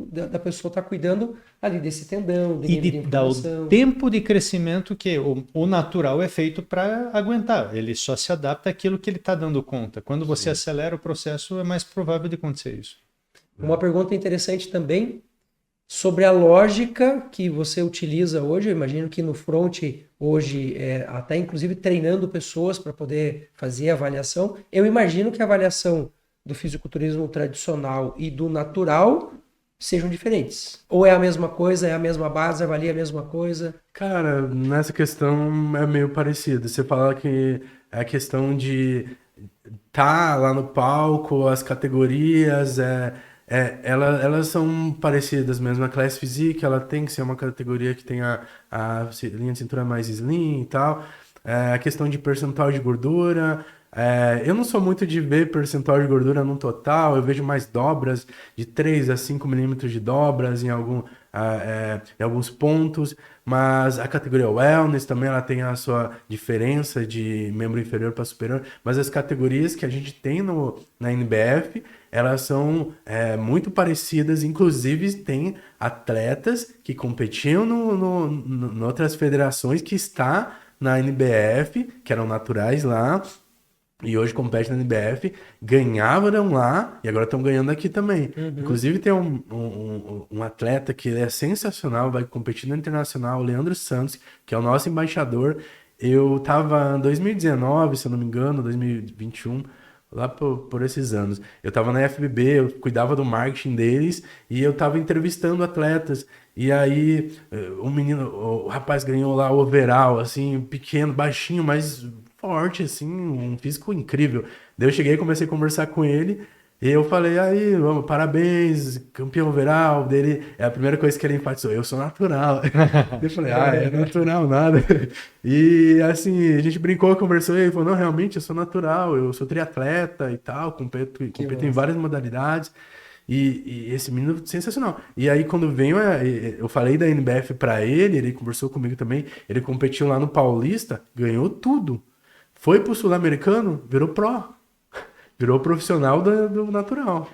da pessoa estar cuidando ali desse tendão, de dar o tempo de crescimento que o natural é feito para aguentar. Ele só se adapta àquilo que ele está dando conta. Quando você acelera o processo, é mais provável de acontecer isso. Uma pergunta interessante também sobre a lógica que você utiliza hoje. Eu imagino que no front hoje, até inclusive treinando pessoas para poder fazer a avaliação. Eu imagino que a avaliação do fisiculturismo tradicional e do natural sejam diferentes. Ou é a mesma coisa, é a mesma base, avalia a mesma coisa? Cara, nessa questão é meio parecido. Você fala que é a questão de tá lá no palco, as categorias, elas são parecidas mesmo. A Class Physique, ela tem que ser uma categoria que tenha a linha de cintura mais slim e tal. a questão de percentual de gordura. Eu não sou muito de ver percentual de gordura no total, eu vejo mais dobras de 3 a 5 milímetros de dobras em alguns pontos, mas a categoria Wellness também ela tem a sua diferença de membro inferior para superior, mas as categorias que a gente tem na NBF, elas são muito parecidas, inclusive tem atletas que competiam em outras federações que está na NBF, que eram naturais lá, e hoje compete na NBF, ganhavam lá e agora estão ganhando aqui também. Inclusive tem um atleta que é sensacional, vai competir no Internacional, o Leandro Santos, que é o nosso embaixador. Eu estava em 2019, se eu não me engano, 2021, lá por esses anos. Eu estava na FBB, eu cuidava do marketing deles e eu estava entrevistando atletas. E aí o rapaz ganhou lá o overall, assim, pequeno, baixinho, mas forte, assim, um físico incrível. Daí eu cheguei e comecei a conversar com ele, e eu falei, aí, vamos, parabéns, campeão overall. Dele, a primeira coisa que ele enfatizou, eu sou natural. Eu falei, é natural nada. E assim, a gente brincou, conversou, e ele falou, não, realmente, eu sou natural, eu sou triatleta e tal, compito em várias modalidades. E esse menino sensacional. E aí quando veio, eu falei da NBF pra ele conversou comigo também, ele competiu lá no Paulista, ganhou tudo. Foi pro Sul-Americano, virou pró. Virou profissional do natural.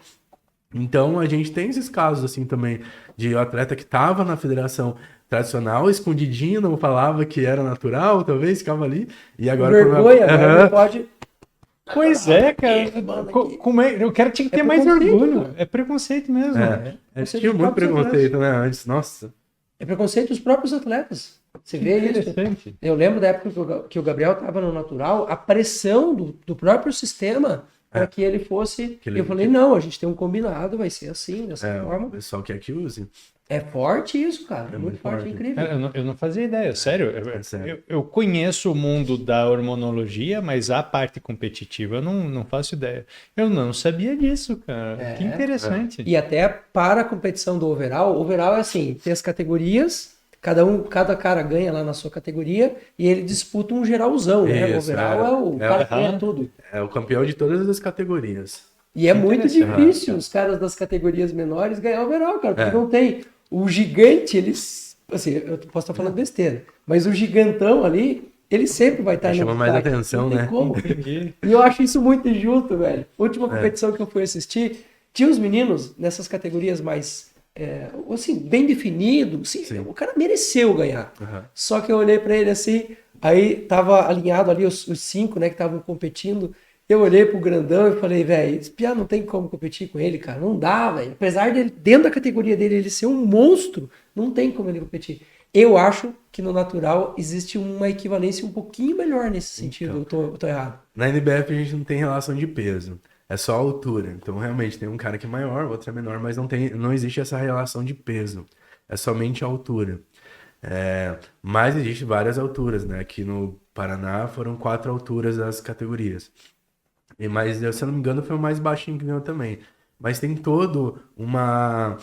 Então a gente tem esses casos assim também, de atleta que tava na federação tradicional, escondidinho, não falava que era natural, talvez, ficava ali. E agora... Vergonha, né? Não pode... Pois é, cara. Como é? Eu quero tinha que ter mais orgulho. Cara. É preconceito mesmo. Tinha muito preconceito, né? Antes, nossa. É preconceito dos próprios atletas. Você vê isso. Eu lembro da época que o Gabriel estava no natural, a pressão do próprio sistema para que ele fosse. Eu falei, não, a gente tem um combinado, vai ser assim, dessa forma. O pessoal quer que use. É forte isso, cara. É muito forte, é incrível. Eu não fazia ideia, sério. Sério. Eu conheço o mundo da hormonologia, mas a parte competitiva eu não faço ideia. Eu não sabia disso, cara. Que interessante. E até para a competição do overall, o overall é assim, tem as categorias, cada cara ganha lá na sua categoria e ele disputa um geralzão, né? O overall é o cara que ganha tudo. É o campeão de todas as categorias. E é muito difícil os caras das categorias menores ganhar o overall, cara, porque não tem... O gigante, eles... Assim, eu posso estar falando besteira, mas o gigantão ali, ele sempre vai estar... Chama mais atenção, né? Como. E eu acho isso muito injusto, velho. Última competição que eu fui assistir, tinha os meninos nessas categorias mais... assim, bem definido. Sim. O cara mereceu ganhar. Só que eu olhei pra ele assim, aí tava alinhado ali os 5, né, que estavam competindo. Eu olhei pro grandão e falei, velho, esse piá não tem como competir com ele, cara. Não dá, velho. Apesar dele, dentro da categoria dele, ele ser um monstro, não tem como ele competir. Eu acho que no natural existe uma equivalência um pouquinho melhor nesse sentido. Então, eu tô errado. Na NBF a gente não tem relação de peso. É só altura. Então, realmente, tem um cara que é maior, outro é menor, mas não existe essa relação de peso. É somente a altura. Mas existe várias alturas, né? Aqui no Paraná foram 4 alturas as categorias. Mas, se eu não me engano, foi o mais baixinho que ganhou também. Mas tem toda uma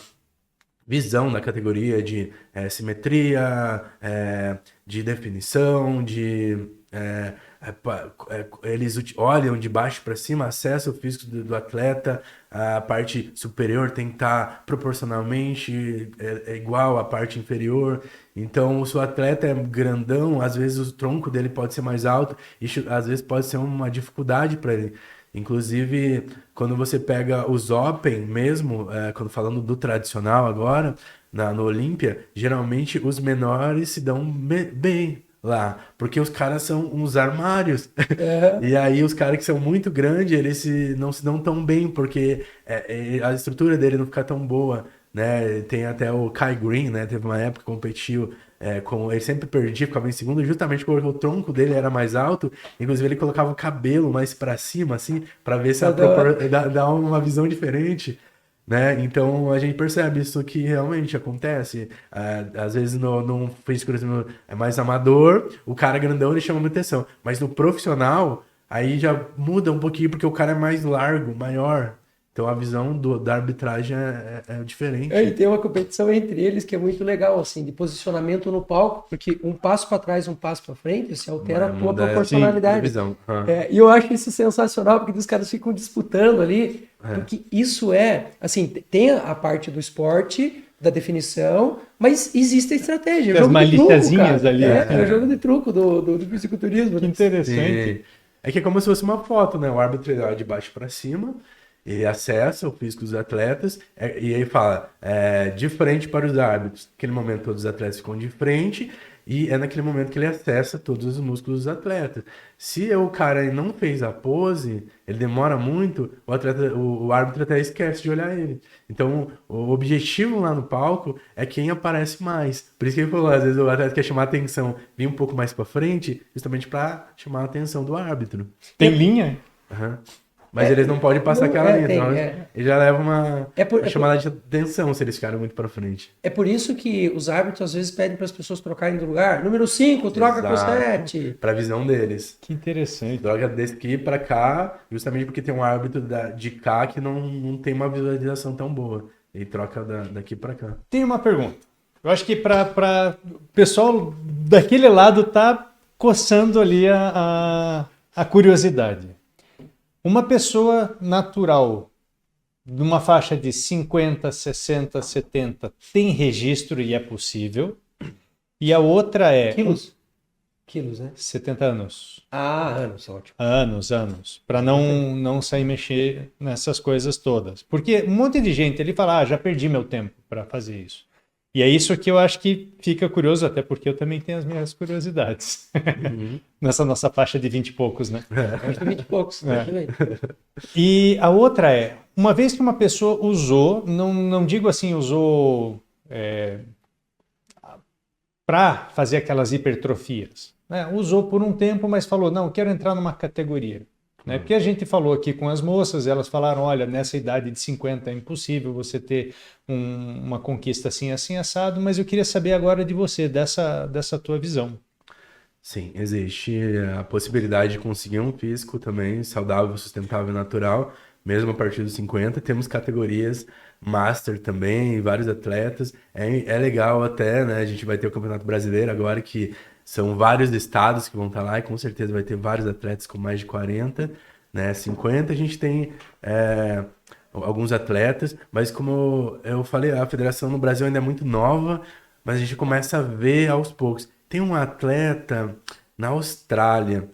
visão da categoria de simetria, de definição, eles olham de baixo para cima, acessam o físico do atleta, a parte superior tem que estar proporcionalmente igual à parte inferior. Então, se o atleta é grandão, às vezes o tronco dele pode ser mais alto, e às vezes pode ser uma dificuldade para ele. Inclusive, quando você pega os Open mesmo, quando falando do tradicional agora, no Olímpia, geralmente os menores se dão bem lá, porque os caras são uns armários. E aí os caras que são muito grandes, eles não se dão tão bem, porque a estrutura dele não fica tão boa, né? Tem até o Kai Green, né? Teve uma época que competiu, ele sempre perdia, ficava em segundo, justamente porque o tronco dele era mais alto, inclusive ele colocava o cabelo mais para cima, assim, para ver se dá uma visão diferente. Né? Então a gente percebe isso que realmente acontece. Às vezes no físico é mais amador, o cara grandão ele chama muita atenção, mas no profissional aí já muda um pouquinho porque o cara é mais largo, maior. Então a visão da arbitragem é diferente. E tem uma competição entre eles que é muito legal, assim, de posicionamento no palco, porque um passo para trás, um passo para frente, você altera a tua Muda, proporcionalidade. a visão. E eu acho isso sensacional, porque os caras ficam disputando ali, porque isso assim, tem a parte do esporte, da definição, mas existe a estratégia. As maliciazinhas ali. É o jogo de truco do fisiculturismo. Que interessante. Sim. É que é como se fosse uma foto, né? O árbitro olha de baixo para cima, ele acessa o físico dos atletas e aí fala de frente para os árbitros. Naquele momento todos os atletas ficam de frente e é naquele momento que ele acessa todos os músculos dos atletas. Se o cara não fez a pose, ele demora muito, o árbitro até esquece de olhar ele. Então, o objetivo lá no palco é quem aparece mais. Por isso que ele falou, às vezes o atleta quer chamar a atenção, vir um pouco mais para frente, justamente para chamar a atenção do árbitro. Tem linha? Uhum. Mas eles não podem passar aquela linha, então eles já levam uma chamada de atenção se eles ficarem muito para frente. É por isso que os árbitros às vezes pedem para as pessoas trocarem de lugar. Número 5, troca com o 7. Para a visão deles. Que interessante. Troca daqui para cá, justamente porque tem um árbitro de cá que não tem uma visualização tão boa. Ele troca daqui para cá. Tem uma pergunta. Eu acho que para o pessoal daquele lado tá coçando ali a curiosidade. Uma pessoa natural, numa faixa de 50, 60, 70, tem registro e é possível. E a outra é... Quilos, né? 70 anos. Anos, ótimo. Anos. Para não sair mexer nessas coisas todas. Porque um monte de gente, ele fala, já perdi meu tempo para fazer isso. E é isso que eu acho que fica curioso, até porque eu também tenho as minhas curiosidades. Nessa nossa faixa de 20 e poucos, né? Acho que 20 e poucos. E a outra é, uma vez que uma pessoa usou, não digo assim, usou para fazer aquelas hipertrofias. Né? Usou por um tempo, mas falou, não, quero entrar numa categoria. Né? Porque a gente falou aqui com as moças, elas falaram, olha, nessa idade de 50 é impossível você ter uma conquista assim, assado, mas eu queria saber agora de você, dessa tua visão. Sim, existe a possibilidade de conseguir um físico também saudável, sustentável e natural, mesmo a partir dos 50. Temos categorias Master também, vários atletas. É legal até, né? A gente vai ter o Campeonato Brasileiro agora, que são vários estados que vão estar lá e com certeza vai ter vários atletas com mais de 40, né? 50 a gente tem alguns atletas, mas como eu falei, a federação no Brasil ainda é muito nova, mas a gente começa a ver aos poucos. Tem um atleta na Austrália,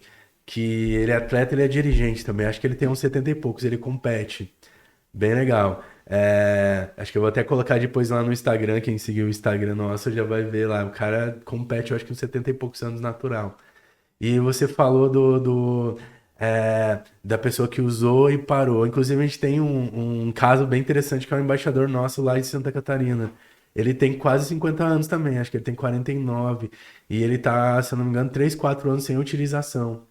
que ele é atleta, ele é dirigente também, acho que ele tem uns 70 e poucos, ele compete. Bem legal. Acho que eu vou até colocar depois lá no Instagram, quem seguiu o Instagram nosso já vai ver lá. O cara compete, eu acho que uns 70 e poucos anos natural. E você falou da pessoa que usou e parou. Inclusive a gente tem um caso bem interessante que é um embaixador nosso lá de Santa Catarina. Ele tem quase 50 anos também, acho que ele tem 49. E ele tá, se eu não me engano, 3, 4 anos sem utilização.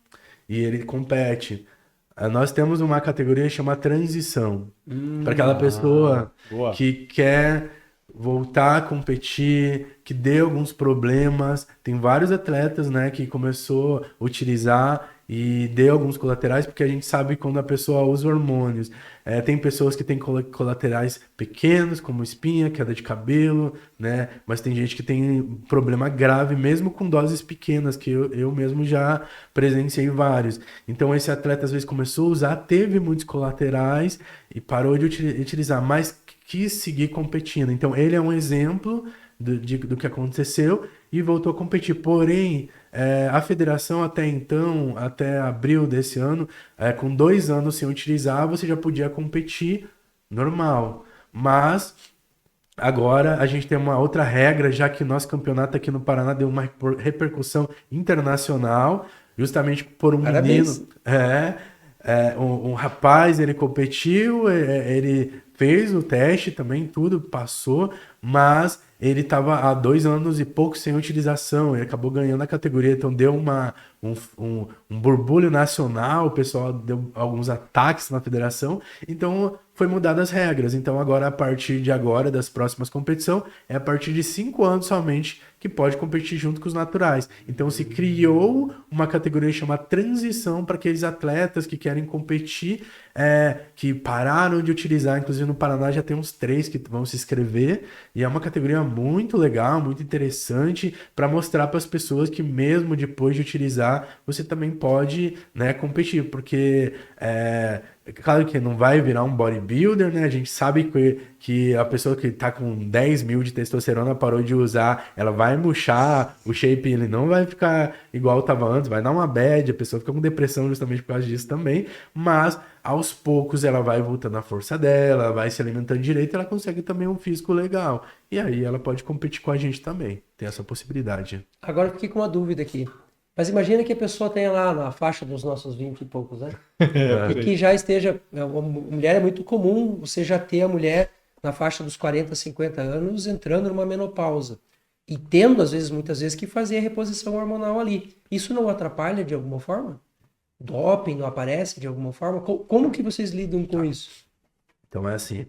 E ele compete. Nós temos uma categoria chamada transição. Para aquela pessoa que quer voltar a competir, que deu alguns problemas. Tem vários atletas, né, que começou a utilizar e deu alguns colaterais, porque a gente sabe quando a pessoa usa hormônios. Tem pessoas que têm colaterais pequenos, como espinha, queda de cabelo, né? Mas tem gente que tem problema grave, mesmo com doses pequenas, que eu mesmo já presenciei vários. Então esse atleta às vezes começou a usar, teve muitos colaterais e parou de utilizar, mas quis seguir competindo. Então ele é um exemplo do que aconteceu e voltou a competir. Porém, a federação até então, até abril desse ano, com 2 anos sem utilizar, você já podia competir normal. Mas agora a gente tem uma outra regra, já que o nosso campeonato aqui no Paraná deu uma repercussão internacional, justamente por um menino. Um rapaz, ele competiu, ele fez o teste também, tudo, passou, mas ele estava há 2 anos e pouco sem utilização e acabou ganhando a categoria, então deu uma um borbulho nacional, o pessoal deu alguns ataques na federação, então foi mudadas as regras. Então agora, a partir de agora, das próximas competições, é a partir de 5 anos somente que pode competir junto com os naturais. Então se criou uma categoria chamada transição para aqueles atletas que querem competir, que pararam de utilizar, inclusive no Paraná já tem uns 3 que vão se inscrever, e é uma categoria muito legal, muito interessante, para mostrar para as pessoas que mesmo depois de utilizar, você também pode, né, competir, porque claro que não vai virar um bodybuilder, né? A gente sabe que a pessoa que tá com 10 mil de testosterona parou de usar, ela vai murchar o shape, ele não vai ficar igual estava antes, vai dar uma bad, a pessoa fica com depressão justamente por causa disso também, mas aos poucos ela vai voltando à força dela, vai se alimentando direito, ela consegue também um físico legal. E aí ela pode competir com a gente também, tem essa possibilidade. Agora eu fiquei com uma dúvida aqui. Mas imagina que a pessoa tenha lá na faixa dos nossos 20 e poucos, né? E que já esteja... mulher é muito comum você já ter a mulher na faixa dos 40, 50 anos entrando numa menopausa. E tendo, às vezes, muitas vezes, que fazer a reposição hormonal ali. Isso não atrapalha de alguma forma? Doping não aparece de alguma forma? Como que vocês lidam com isso? Então é assim,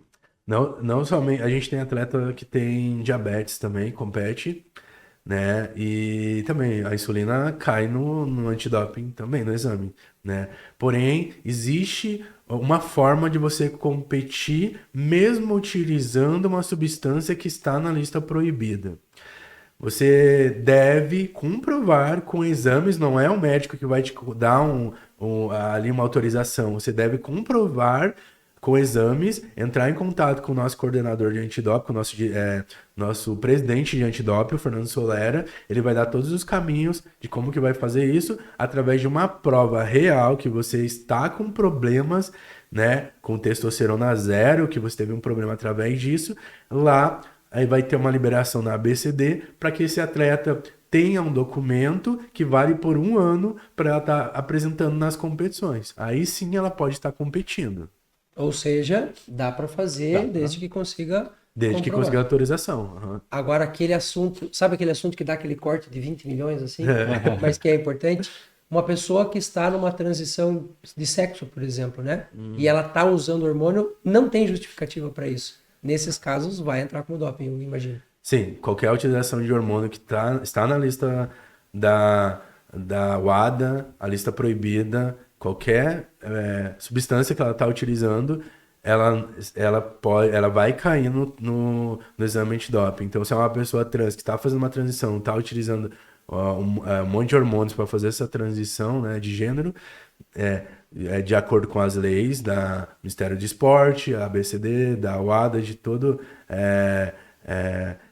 não somente... A gente tem atleta que tem diabetes também, compete, né? E também a insulina cai no antidoping também, no exame, né? Porém, existe uma forma de você competir mesmo utilizando uma substância que está na lista proibida. Você deve comprovar com exames, não é o médico que vai te dar ali uma autorização, você deve comprovar com exames, entrar em contato com o nosso coordenador de antidoping, com o nosso presidente de antidoping, o Fernando Solera. Ele vai dar todos os caminhos de como que vai fazer isso, através de uma prova real que você está com problemas, né, com testosterona zero, que você teve um problema através disso. Lá, aí vai ter uma liberação na ABCD para que esse atleta tenha um documento que vale por 1 ano para ela estar apresentando nas competições. Aí sim ela pode estar competindo. Ou seja, dá para fazer desde que consiga Desde que consiga autorização. Uhum. Agora, aquele assunto, sabe aquele assunto que dá aquele corte de 20 milhões, assim, mas que é importante? Uma pessoa que está numa transição de sexo, por exemplo, né? E ela está usando hormônio, não tem justificativa para isso. Nesses casos, vai entrar com doping, eu imagino. Sim, qualquer utilização de hormônio que está na lista da WADA, a lista proibida, qualquer substância que ela está utilizando, ela vai cair no exame antidoping. Então, se é uma pessoa trans que está fazendo uma transição, está utilizando um monte de hormônios para fazer essa transição, né, de gênero, de acordo com as leis do Ministério do Esporte, a ABCD, da WADA, de todo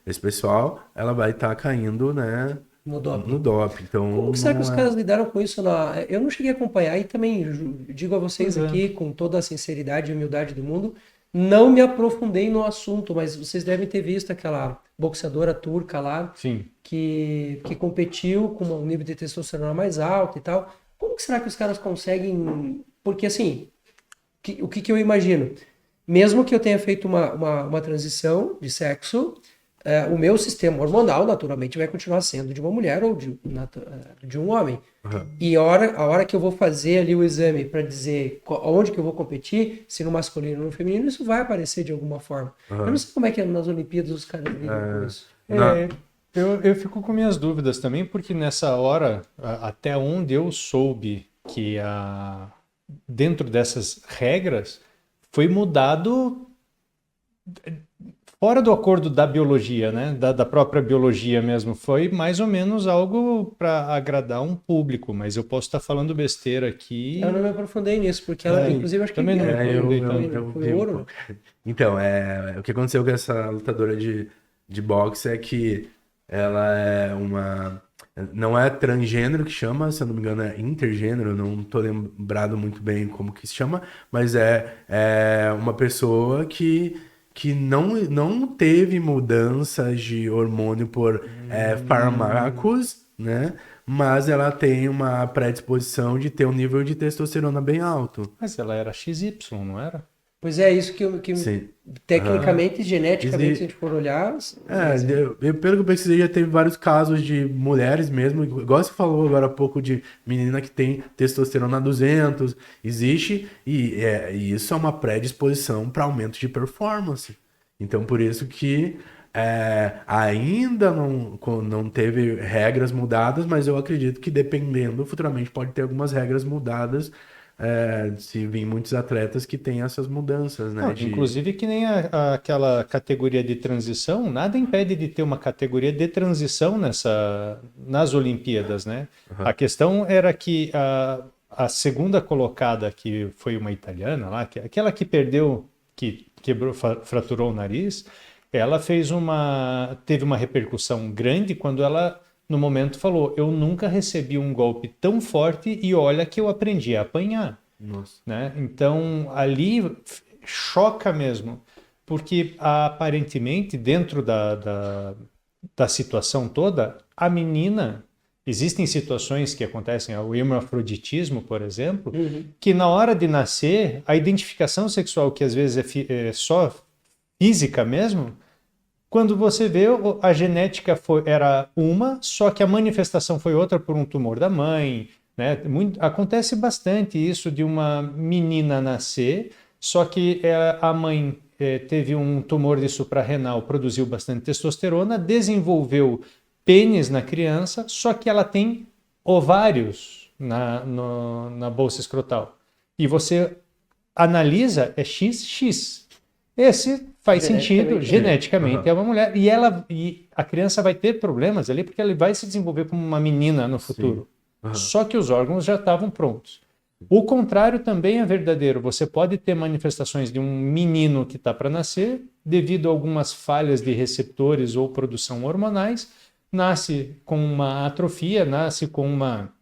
esse pessoal, ela vai estar caindo, né, no doping. Então, como que será que os caras lidaram com isso? Eu não cheguei a acompanhar e também digo a vocês aqui, com toda a sinceridade e humildade do mundo, não me aprofundei no assunto, mas vocês devem ter visto aquela boxeadora turca lá, Sim, que competiu com um nível de testosterona mais alto e tal. Como que será que os caras conseguem... Porque assim, o que eu imagino? Mesmo que eu tenha feito uma transição de sexo, o meu sistema hormonal naturalmente vai continuar sendo de uma mulher ou de um homem. Uhum. E a hora que eu vou fazer ali o exame para dizer onde que eu vou competir, se no masculino ou no feminino, isso vai aparecer de alguma forma. Uhum. Eu não sei como é que nas Olimpíadas os caras lidam com isso. Eu fico com minhas dúvidas também, porque nessa hora, até onde eu soube que dentro dessas regras, foi mudado fora do acordo da biologia, né? Da própria biologia mesmo. Foi mais ou menos algo para agradar um público, mas eu posso estar falando besteira aqui. Eu não me aprofundei nisso, porque ela, inclusive, acho que também não me aprofundei foi ouro. Então, o que aconteceu com essa lutadora de boxe é que ela não é transgênero que chama, se eu não me engano é intergênero, não tô lembrado muito bem como que se chama, mas é uma pessoa que não teve mudanças de hormônio por fármacos, né? Mas ela tem uma predisposição de ter um nível de testosterona bem alto. Mas ela era XY, não era? Pois é, isso que Sim. tecnicamente, geneticamente, se a gente for olhar... Pelo que eu pesquisei, já teve vários casos de mulheres mesmo, igual você falou agora há pouco de menina que tem testosterona 200, existe, e isso é uma predisposição para aumento de performance. Então, por isso que ainda não teve regras mudadas, mas eu acredito que dependendo, futuramente pode ter algumas regras mudadas, se vir muitos atletas que têm essas mudanças, né? Não, inclusive que nem aquela categoria de transição, nada impede de ter uma categoria de transição nas Olimpíadas, né? Uhum. A questão era que a segunda colocada, que foi uma italiana lá, aquela que perdeu, que quebrou, fraturou o nariz, ela teve uma repercussão grande quando ela, no momento, falou: eu nunca recebi um golpe tão forte e olha que eu aprendi a apanhar. Nossa. Né? Então, ali choca mesmo, porque aparentemente, dentro da situação toda, a menina... Existem situações que acontecem, o hermafroditismo, por exemplo, que na hora de nascer, a identificação sexual, que às vezes é só física mesmo, quando você vê, a genética era uma, só que a manifestação foi outra por um tumor da mãe, né? Acontece bastante isso de uma menina nascer, só que a mãe teve um tumor de suprarrenal, produziu bastante testosterona, desenvolveu pênis na criança, só que ela tem ovários na bolsa escrotal. E você analisa, é XX. Esse faz sentido, geneticamente é uma mulher. E a criança vai ter problemas ali, porque ela vai se desenvolver como uma menina no futuro. Só que os órgãos já estavam prontos. O contrário também é verdadeiro. Você pode ter manifestações de um menino que está para nascer, devido a algumas falhas de receptores ou produção hormonais, nasce com uma atrofia, nasce com uma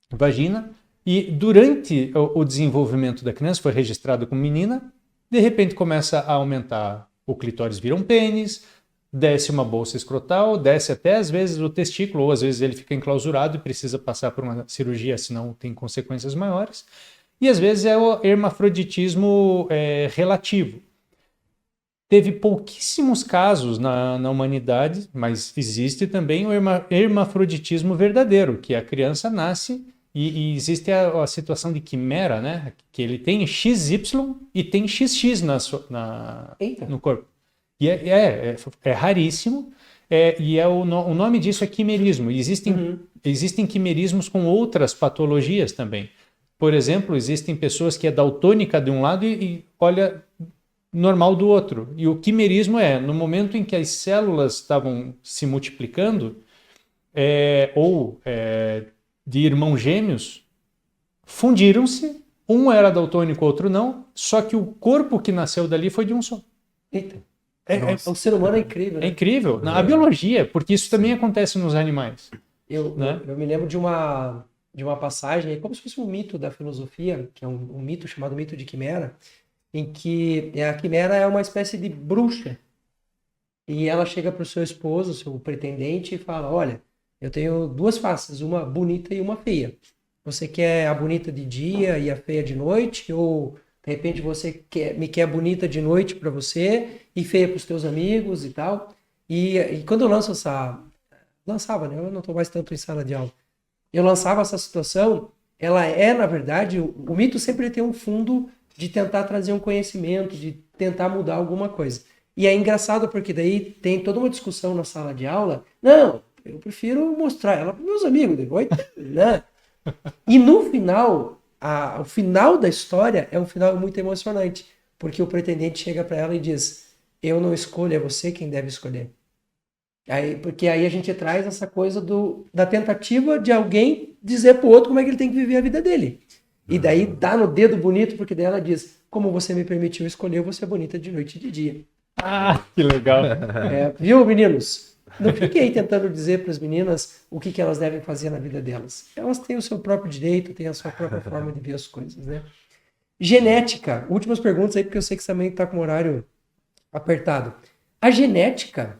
vagina, e durante o desenvolvimento da criança, foi registrado como menina, de repente começa a aumentar, o clitóris vira um pênis, desce uma bolsa escrotal, desce até às vezes o testículo, ou às vezes ele fica enclausurado e precisa passar por uma cirurgia, senão tem consequências maiores. E às vezes é o hermafroditismo relativo. Teve pouquíssimos casos na humanidade, mas existe também o hermafroditismo verdadeiro, que a criança nasce e existe a situação de quimera, né? Que ele tem XY e tem XX no corpo. E é raríssimo, e o nome disso é quimerismo. E existem quimerismos com outras patologias também. Por exemplo, existem pessoas que é daltônica de um lado e olha normal do outro. E o quimerismo no momento em que as células estavam se multiplicando, de irmãos gêmeos, fundiram-se, um era daltônico, outro não, só que o corpo que nasceu dali foi de um só. Eita. O ser humano é incrível, né? É incrível. A biologia, porque isso também acontece nos animais. Eu me lembro de uma passagem, como se fosse um mito da filosofia, que é um mito chamado mito de Quimera, em que a Quimera é uma espécie de bruxa. E ela chega para o seu esposo, seu pretendente, e fala: olha, eu tenho duas faces, uma bonita e uma feia. Você quer a bonita de dia e a feia de noite? Ou, de repente, você me quer bonita de noite para você e feia para os teus amigos e tal? E quando eu lançava, né? Eu não estou mais tanto em sala de aula. Eu lançava essa situação, ela na verdade, o mito sempre tem um fundo de tentar trazer um conhecimento, de tentar mudar alguma coisa. E é engraçado porque daí tem toda uma discussão na sala de aula. Não, eu prefiro mostrar ela para meus amigos depois, né? E no final, o final da história é um final muito emocionante, porque o pretendente chega para ela e diz: eu não escolho, é você quem deve escolher. Porque aí a gente traz essa coisa da tentativa de alguém dizer pro outro como é que ele tem que viver a vida dele. E daí dá no dedo bonito, porque daí ela diz: como você me permitiu escolher, eu vou ser bonita de noite e de dia. Ah, que legal. Viu, meninos? Não fiquem aí tentando dizer para as meninas o que elas devem fazer na vida delas. Elas têm o seu próprio direito, têm a sua própria forma de ver as coisas, né? Genética. Últimas perguntas aí, porque eu sei que você também está com o horário apertado. A genética,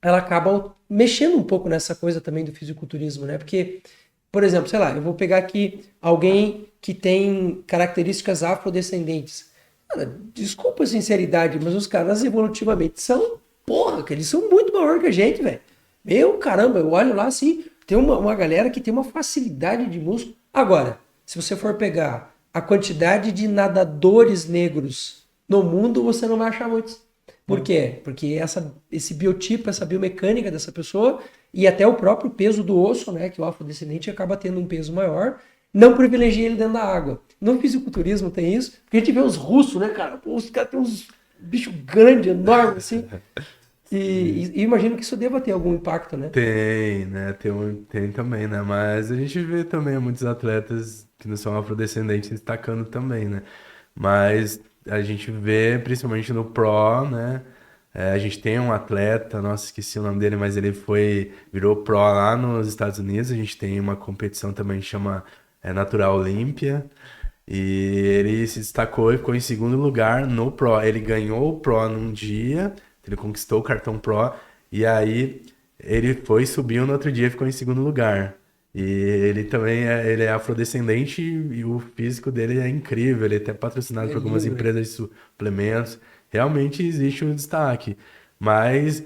ela acaba mexendo um pouco nessa coisa também do fisiculturismo, né? Porque, por exemplo, sei lá, eu vou pegar aqui alguém que tem características afrodescendentes. Cara, desculpa a sinceridade, mas os caras evolutivamente são, porra, que eles são muito maior que a gente, velho. Meu caramba, eu olho lá assim, tem uma galera que tem uma facilidade de músculo. Agora, se você for pegar a quantidade de nadadores negros no mundo, você não vai achar muitos. Por quê? Porque esse biotipo, essa biomecânica dessa pessoa e até o próprio peso do osso, né, que o afrodescendente acaba tendo um peso maior, não privilegia ele dentro da água. No fisiculturismo tem isso, porque a gente vê os russos, né, cara? Pô, os caras têm uns bichos grandes, enormes, assim. E imagino que isso deva ter algum impacto, né? Tem, né? Tem também, né? Mas a gente vê também muitos atletas que não são afrodescendentes destacando também, né? Mas a gente vê, principalmente no Pro, né? A gente tem um atleta, nossa, esqueci o nome dele, mas ele virou Pro lá nos Estados Unidos. A gente tem uma competição também que chama Natural Olímpia. E ele se destacou e ficou em segundo lugar no Pro. Ele ganhou o Pro num dia, ele conquistou o cartão Pro, e aí ele subiu no outro dia e ficou em segundo lugar. E ele também ele é afrodescendente e o físico dele é incrível. Ele é até patrocinado por algumas empresas de suplementos. Realmente existe um destaque. Mas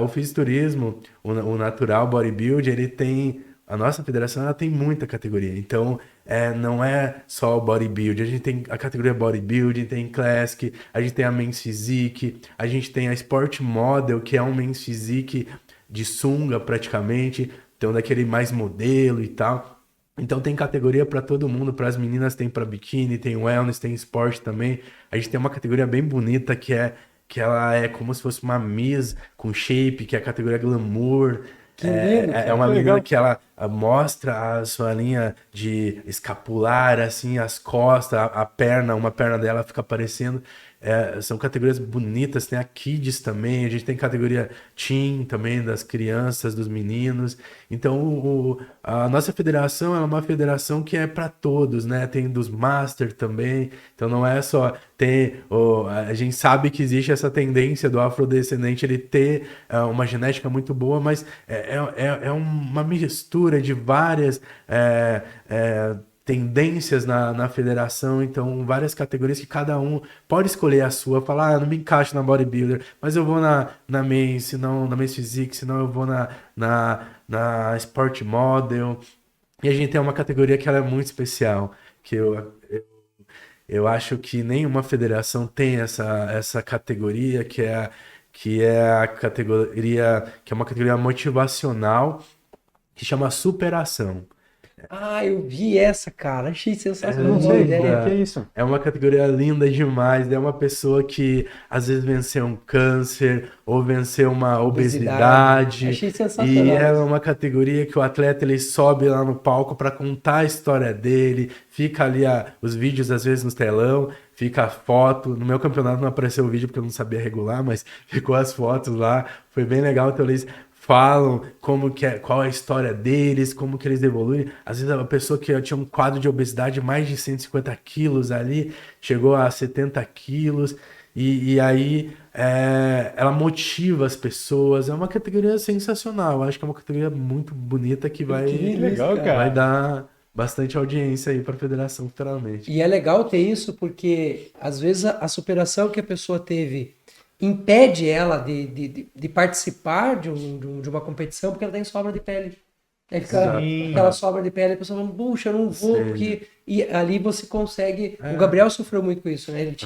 o fisiculturismo, o natural bodybuilding, ele tem... A nossa federação ela tem muita categoria. Então, não é só o bodybuilding. A gente tem a categoria bodybuilding, tem classic, a gente tem a men's physique, a gente tem a sport model, que é um men's physique de sunga praticamente, então daquele mais modelo e tal. Então tem categoria para todo mundo, para as meninas tem para biquíni, tem wellness, tem esporte também. A gente tem uma categoria bem bonita que ela é como se fosse uma Miss com shape, que é a categoria glamour. Que lindo, É uma que menina legal. que ela mostra a sua linha de escapular, assim, as costas, a perna, uma perna dela fica aparecendo. São categorias bonitas, tem a Kids também, a gente tem categoria Teen também, das crianças, dos meninos. Então, a nossa federação é uma federação que é para todos, né? Tem dos Master também, então não é só... a gente sabe que existe essa tendência do afrodescendente ele ter uma genética muito boa, mas é uma mistura de várias tendências na federação, então várias categorias que cada um pode escolher a sua, falar, eu não me encaixo na bodybuilder, mas eu vou na men's, senão na men's physique, senão eu vou na sport model. E a gente tem uma categoria que ela é muito especial, que eu acho que nenhuma federação tem essa categoria, que é a categoria, que é uma categoria motivacional, que chama superação. Ah, eu vi essa, cara. Achei Eu não sensacional a sei, ideia. o que é isso? É uma categoria linda demais. É uma pessoa que às vezes venceu um câncer ou venceu uma obesidade. Achei E sensacional é isso. uma categoria que o atleta ele sobe lá no palco para contar a história dele. Fica ali os vídeos às vezes no telão, fica a foto. No meu campeonato não apareceu o vídeo porque eu não sabia regular, mas ficou as fotos lá. Foi bem legal. Então eles falam qual é a história deles, como que eles evoluem. Às vezes a pessoa que tinha um quadro de obesidade mais de 150 quilos ali, chegou a 70 quilos, e aí ela motiva as pessoas. É uma categoria sensacional. Eu acho que é uma categoria muito bonita que vai, Que legal, cara. cara. vai dar bastante audiência aí para a federação futuramente. E é legal ter isso porque às vezes a superação que a pessoa teve impede ela de participar de uma competição porque ela tem sobra de pele. Aí fica Sim. aquela sobra de pele, a pessoa fala, puxa, eu não vou, Sim. porque. E ali você consegue. O Gabriel sofreu muito com isso, né? Ele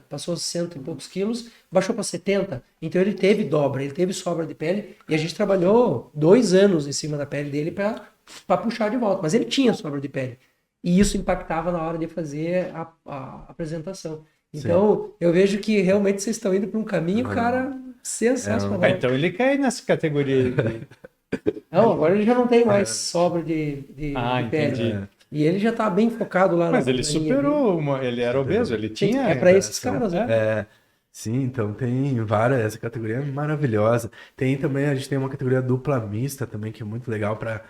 passou 100 e poucos quilos, baixou para 70. Então ele teve dobra, ele teve sobra de pele, e a gente trabalhou 2 anos em cima da pele dele para puxar de volta. Mas ele tinha sobra de pele. E isso impactava na hora de fazer a apresentação. Então, eu vejo que realmente vocês estão indo para um caminho, cara, sensacional. Ah, então ele cai nessa categoria. Não, agora ele já não tem mais sobra de pele. entendi. E ele já tá bem focado lá Mas na ele linha dele. superou, ele era obeso, ele tinha. É para esses caras, né? Sim, então tem várias, essa categoria é maravilhosa. Tem também, a gente tem uma categoria dupla mista também, que é muito legal para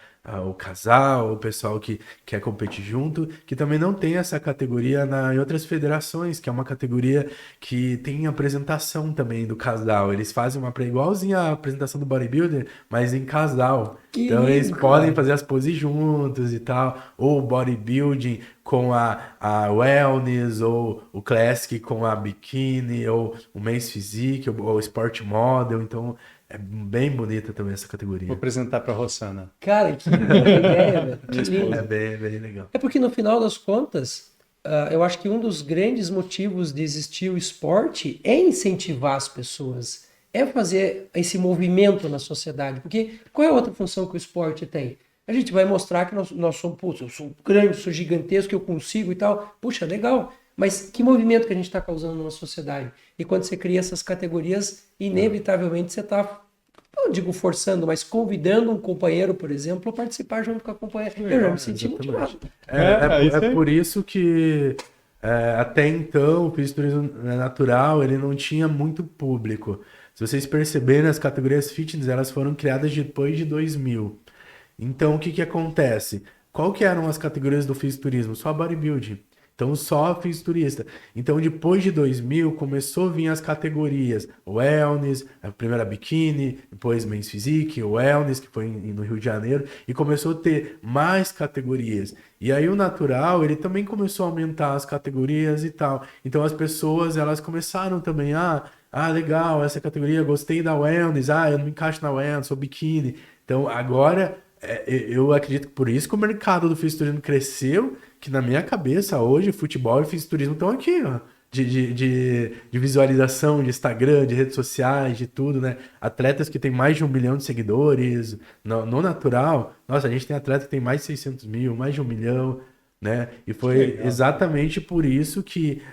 o casal, o pessoal que quer competir junto, que também não tem essa categoria em outras federações, que é uma categoria que tem apresentação também do casal. Eles fazem igualzinha a apresentação do bodybuilder, mas em casal. Que Então eles lindo, podem cara. fazer as poses juntos e tal, ou bodybuilding com a Wellness, ou o Classic com a Bikini, ou o Men's Physique, ou o Sport Model. Então, é bem bonita também essa Vou categoria. apresentar para a Rossana. Cara, que ideia, velho. Que lindo. É bem legal. É porque no final das contas, eu acho que um dos grandes motivos de existir o esporte é incentivar as pessoas, é fazer esse movimento na sociedade. Porque qual é a outra função que o esporte tem? A gente vai mostrar que nós somos, putz, eu sou grande, sou gigantesco, eu consigo e tal. Puxa, legal. Mas que movimento que a gente está causando na sociedade? E quando você cria essas categorias, inevitavelmente você está, não digo forçando, mas convidando um companheiro, por exemplo, a participar junto com a companheira. Eu já me senti motivado. É por isso que até então o fisiculturismo natural ele não tinha muito público. Se vocês perceberem, as categorias fitness elas foram criadas depois de 2000. Então o que acontece? Qual que eram as categorias do fisiculturismo? Só bodybuilding. Então, só fisiculturista. Então, depois de 2000, começou a vir as categorias Wellness, a primeira Bikini, depois Men's Physique, Wellness, que foi no Rio de Janeiro, e começou a ter mais categorias. E aí, o natural, ele também começou a aumentar as categorias e tal. Então, as pessoas, elas começaram também, legal, essa categoria, gostei da Wellness, eu não me encaixo na Wellness, sou Bikini. Então, agora, eu acredito que por isso que o mercado do fisiculturismo cresceu, que na minha cabeça hoje futebol e fisiculturismo estão aqui, ó, de visualização, de Instagram, de redes sociais, de tudo, né? Atletas que têm mais de 1 milhão de seguidores, no natural, nossa, a gente tem atleta que tem mais de 600 mil, mais de 1 milhão, né? E foi exatamente por isso que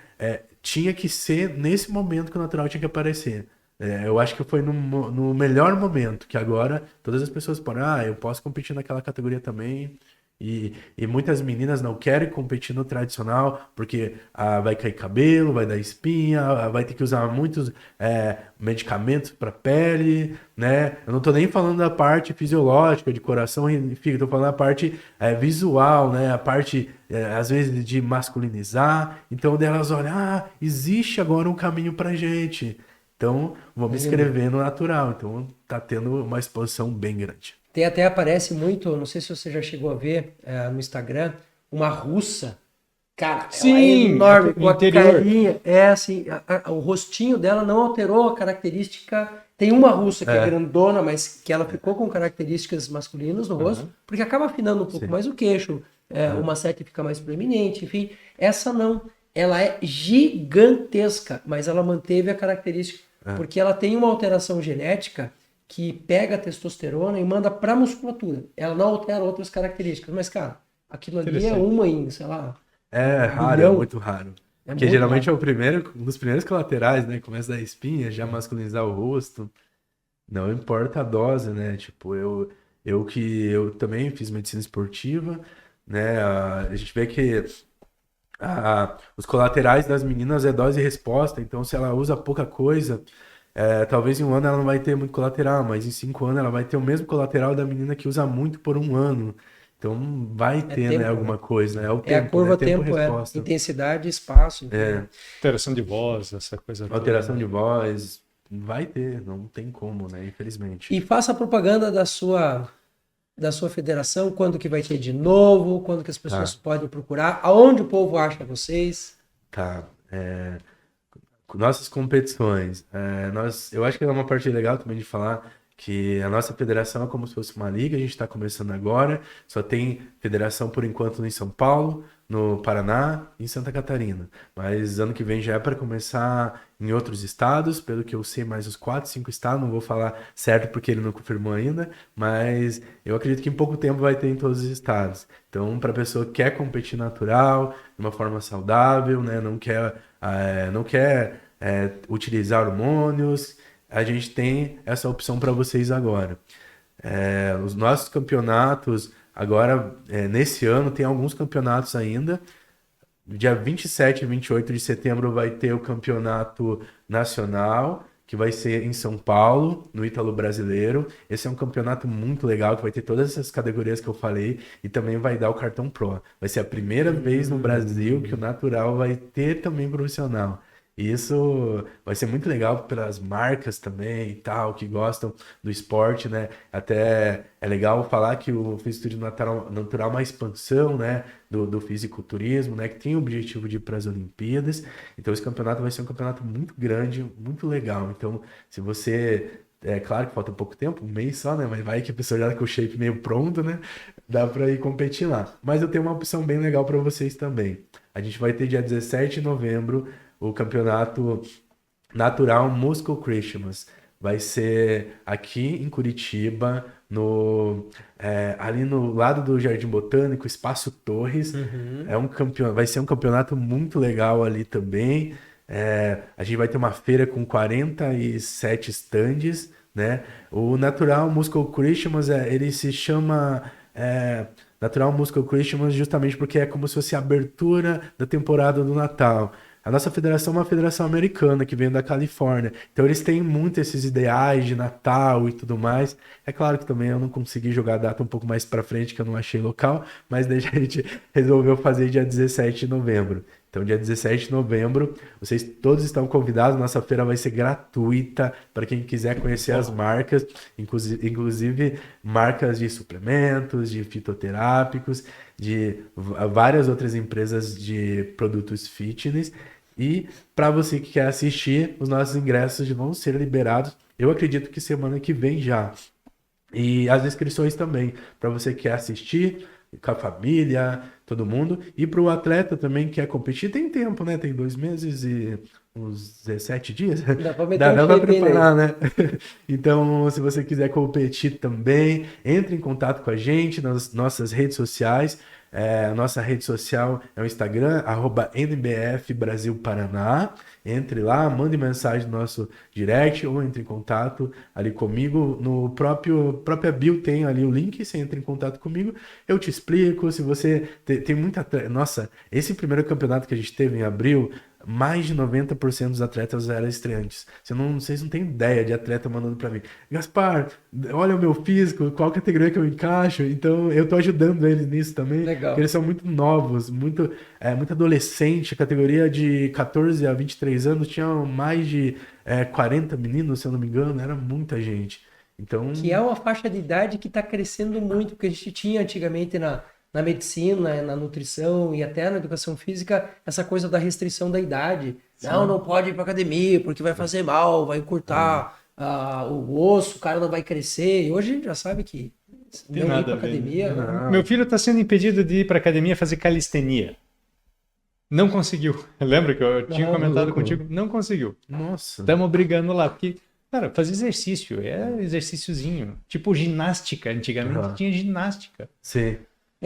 tinha que ser nesse momento que o natural tinha que aparecer. Eu acho que foi no melhor momento, que agora todas as pessoas podem, eu posso competir naquela categoria também. E muitas meninas não querem competir no tradicional porque vai cair cabelo, vai dar espinha, vai ter que usar muitos medicamentos para pele, né? Eu não tô nem falando da parte fisiológica, de coração e fígado, tô falando da parte visual, né? A parte, às vezes, de masculinizar. Então, delas olham, existe agora um caminho pra gente. Então, vou me inscrever no natural. Então, tá tendo uma exposição bem grande. Tem até aparece muito, não sei se você já chegou a ver no Instagram, uma russa. Cara, sim, ela é enorme, com a interior. carinha. Assim, o rostinho dela não alterou a característica. Tem uma russa que é grandona, mas que ela ficou com características masculinas no rosto, porque acaba afinando um pouco mais o queixo, uma seta fica mais proeminente, enfim. Essa não. Ela é gigantesca, mas ela manteve a característica, porque ela tem uma alteração genética que pega a testosterona e manda para a musculatura. Ela não altera outras características. Mas, cara, aquilo ali é uma em, sei lá... É raro, milhão. é muito raro. Porque muito geralmente raro. é um dos primeiros colaterais, né? Começa a dar espinha, já masculinizar o rosto. Não importa a dose, né? Tipo, eu também fiz medicina esportiva, né? A gente vê que os colaterais das meninas é dose e resposta. Então, se ela usa pouca coisa... talvez em 1 ano ela não vai ter muito colateral, mas em 5 anos ela vai ter o mesmo colateral da menina que usa muito por 1 ano. Então vai ter, tempo, né, alguma coisa, né? É o tempo, a curva né? tempo, intensidade, espaço. Alteração de voz, essa coisa toda. Alteração de voz, vai ter, não tem como, né? Infelizmente. E faça a propaganda da sua federação, quando que vai ter de novo, quando que as pessoas podem procurar, aonde o povo acha vocês. Tá. Nossas competições. Eu acho que é uma parte legal também de falar que a nossa federação é como se fosse uma liga, a gente está começando agora, só tem federação por enquanto em São Paulo, no Paraná e em Santa Catarina. Mas ano que vem já é para começar em outros estados, pelo que eu sei, mais uns 4, 5 estados, não vou falar certo porque ele não confirmou ainda, mas eu acredito que em pouco tempo vai ter em todos os estados. Então, para a pessoa que quer competir natural, de uma forma saudável, né, não quer utilizar hormônios, a gente tem essa opção para vocês agora. Os nossos campeonatos, agora, nesse ano, tem alguns campeonatos ainda. Dia 27 e 28 de setembro vai ter o campeonato nacional, que vai ser em São Paulo, no Ítalo Brasileiro. Esse é um campeonato muito legal, que vai ter todas essas categorias que eu falei e também vai dar o cartão Pro. Vai ser a primeira vez no Brasil que o natural vai ter também profissional. E isso vai ser muito legal pelas marcas também e tal, que gostam do esporte, né? Até é legal falar que o fisiculturismo natural é uma expansão, né? Do fisiculturismo, né? Que tem o objetivo de ir para as Olimpíadas. Então esse campeonato vai ser um campeonato muito grande, muito legal. Então, se você... É claro que falta pouco tempo, um mês só, né? Mas vai que a pessoa já tá com o shape meio pronto, né? Dá para ir competir lá. Mas eu tenho uma opção bem legal para vocês também. A gente vai ter dia 17 de novembro o campeonato Natural Muscle Christmas. Vai ser aqui em Curitiba, ali no lado do Jardim Botânico, Espaço Torres. Vai ser um campeonato muito legal ali também. A gente vai ter uma feira com 47 stands, né? O Natural Muscle Christmas, ele se chama Natural Muscle Christmas justamente porque é como se fosse a abertura da temporada do Natal. A nossa federação é uma federação americana que vem da Califórnia. Então eles têm muito esses ideais de Natal e tudo mais. É claro que também eu não consegui jogar a data um pouco mais para frente, que eu não achei local, mas daí a gente resolveu fazer dia 17 de novembro. Então, dia 17 de novembro, vocês todos estão convidados. Nossa feira vai ser gratuita para quem quiser conhecer as marcas, inclusive marcas de suplementos, de fitoterápicos, de várias outras empresas de produtos fitness. E para você que quer assistir, os nossos ingressos vão ser liberados. Eu acredito que semana que vem já. E as inscrições também, para você que quer assistir com a família, todo mundo. E para o atleta também que quer competir, tem tempo, né? Tem 2 meses e uns 17 dias. Dá para meter Dá para preparar, né? Então, se você quiser competir também, entre em contato com a gente nas nossas redes sociais. A nossa rede social é o Instagram, @NBF Brasil Paraná. Entre lá, mande mensagem no nosso direct ou entre em contato ali comigo. No própria bio tem ali o link, você entra em contato comigo, eu te explico. Se você tem muita... Nossa, esse primeiro campeonato que a gente teve em abril, mais de 90% dos atletas eram estreantes. Vocês não têm ideia de atleta mandando para mim: Gaspar, olha o meu físico, qual categoria que eu encaixo? Então eu tô ajudando eles nisso também. Legal. Porque eles são muito novos, muito adolescente. A categoria de 14 a 23 anos tinha mais de 40 meninos, se eu não me engano. Era muita gente. Então... Que é uma faixa de idade que está crescendo muito, porque a gente tinha antigamente na medicina, na nutrição e até na educação física, essa coisa da restrição da idade. Sim. Não pode ir para academia porque vai fazer mal, vai encurtar o osso, o cara não vai crescer. E hoje a gente já sabe que tem não nada ir para academia... Não. Meu filho está sendo impedido de ir para academia fazer calistenia. Não conseguiu. Lembra que eu tinha comentado contigo? Não conseguiu. Nossa. Estamos brigando lá, porque... Cara, fazer exercício, exercíciozinho. Tipo ginástica, antigamente tinha ginástica. Sim.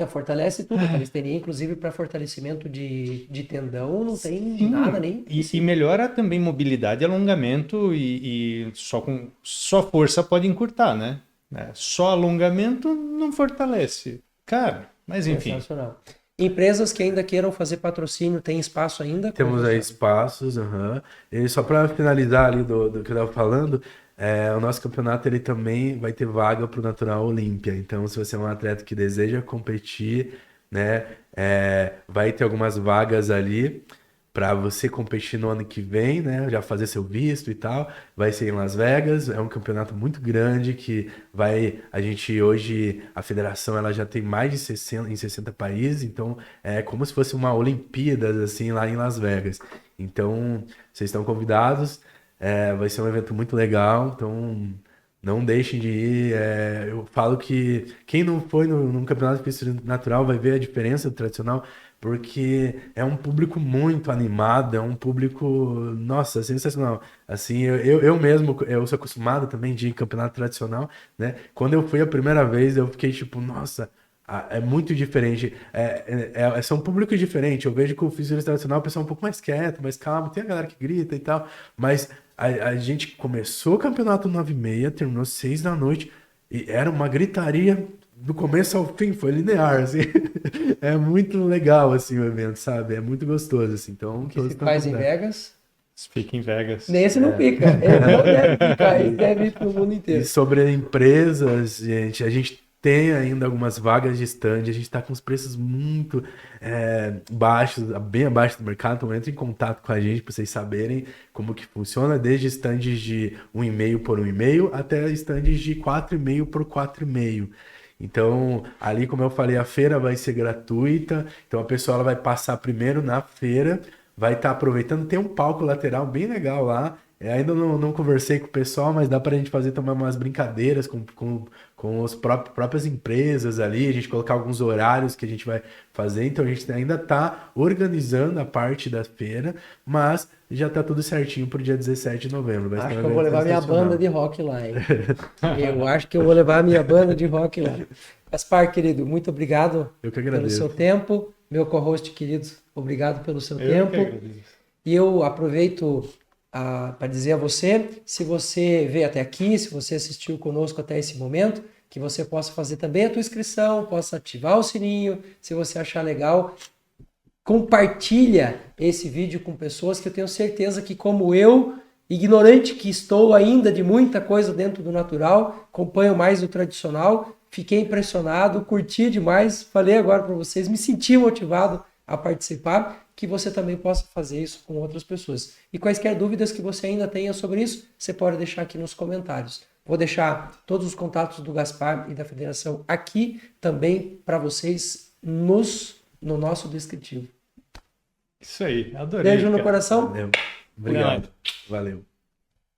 Fortalece tudo, a calistenia, inclusive para fortalecimento de tendão, não tem nada nem... E melhora também mobilidade, alongamento e só força pode encurtar, né? Só alongamento não fortalece. Cara, mas enfim. Sensacional. Empresas que ainda queiram fazer patrocínio, tem espaço ainda? Temos aí espaços, E só para finalizar ali do que eu estava falando, o nosso campeonato ele também vai ter vaga para o Natural Olímpia. Então, se você é um atleta que deseja competir, né, vai ter algumas vagas ali para você competir no ano que vem, né, já fazer seu visto e tal. Vai ser em Las Vegas, é um campeonato muito grande que a federação ela já tem mais de 60 países, então é como se fosse uma Olimpíadas assim lá em Las Vegas. Então, vocês estão convidados. Vai ser um evento muito legal, então não deixem de ir. Eu falo que quem não foi num campeonato de fisiculturismo natural vai ver a diferença do tradicional, porque é um público muito animado, é um público, nossa, sensacional. Assim, eu mesmo, eu sou acostumado também de ir em campeonato tradicional, né? Quando eu fui a primeira vez, eu fiquei tipo, nossa... É muito diferente, são públicos diferentes. Eu vejo que o fisiculturismo tradicional o pessoal é um pouco mais quieto, mais calmo, tem a galera que grita e tal, mas a gente começou o campeonato 9h30, terminou 6 da noite, e era uma gritaria do começo ao fim, foi linear, assim. É muito legal, assim, o evento, sabe? É muito gostoso, assim. Então, que se faz em Vegas... Fica em Vegas. Esse não fica. Esse não deve ficar. Esse deve ir para o mundo inteiro. E sobre empresas, gente, a gente tem ainda algumas vagas de stand, a gente está com os preços muito baixos, bem abaixo do mercado, então entre em contato com a gente para vocês saberem como que funciona, desde stands de 1,5 por 1,5 até stands de 4,5 por 4,5. Então, ali, como eu falei, a feira vai ser gratuita, então a pessoa ela vai passar primeiro na feira, vai estar aproveitando, tem um palco lateral bem legal lá. Ainda não conversei com o pessoal, mas dá para a gente fazer também umas brincadeiras com as próprias empresas ali, a gente colocar alguns horários que a gente vai fazer. Então a gente ainda está organizando a parte da feira, mas já está tudo certinho para o dia 17 de novembro. Vai ser Acho um que eu vou evento levar minha sensacional. banda de rock lá, hein? Eu acho que eu vou levar minha banda de rock lá. Gaspar, querido, muito obrigado Eu que pelo agradeço. seu tempo. Meu co-host, querido, obrigado pelo seu Eu que tempo. agradeço. E eu aproveito para dizer a você, se você veio até aqui, se você assistiu conosco até esse momento, que você possa fazer também a tua inscrição, possa ativar o sininho, se você achar legal, compartilha esse vídeo com pessoas que eu tenho certeza que, como eu, ignorante que estou ainda de muita coisa dentro do natural, acompanho mais o tradicional, fiquei impressionado, curti demais, falei agora para vocês, me senti motivado a participar, que você também possa fazer isso com outras pessoas. E quaisquer dúvidas que você ainda tenha sobre isso, você pode deixar aqui nos comentários. Vou deixar todos os contatos do Gaspar e da Federação aqui também para vocês no nosso descritivo. Isso aí, adorei. Beijo no cara. coração. Valeu. Obrigado. Nada. Valeu.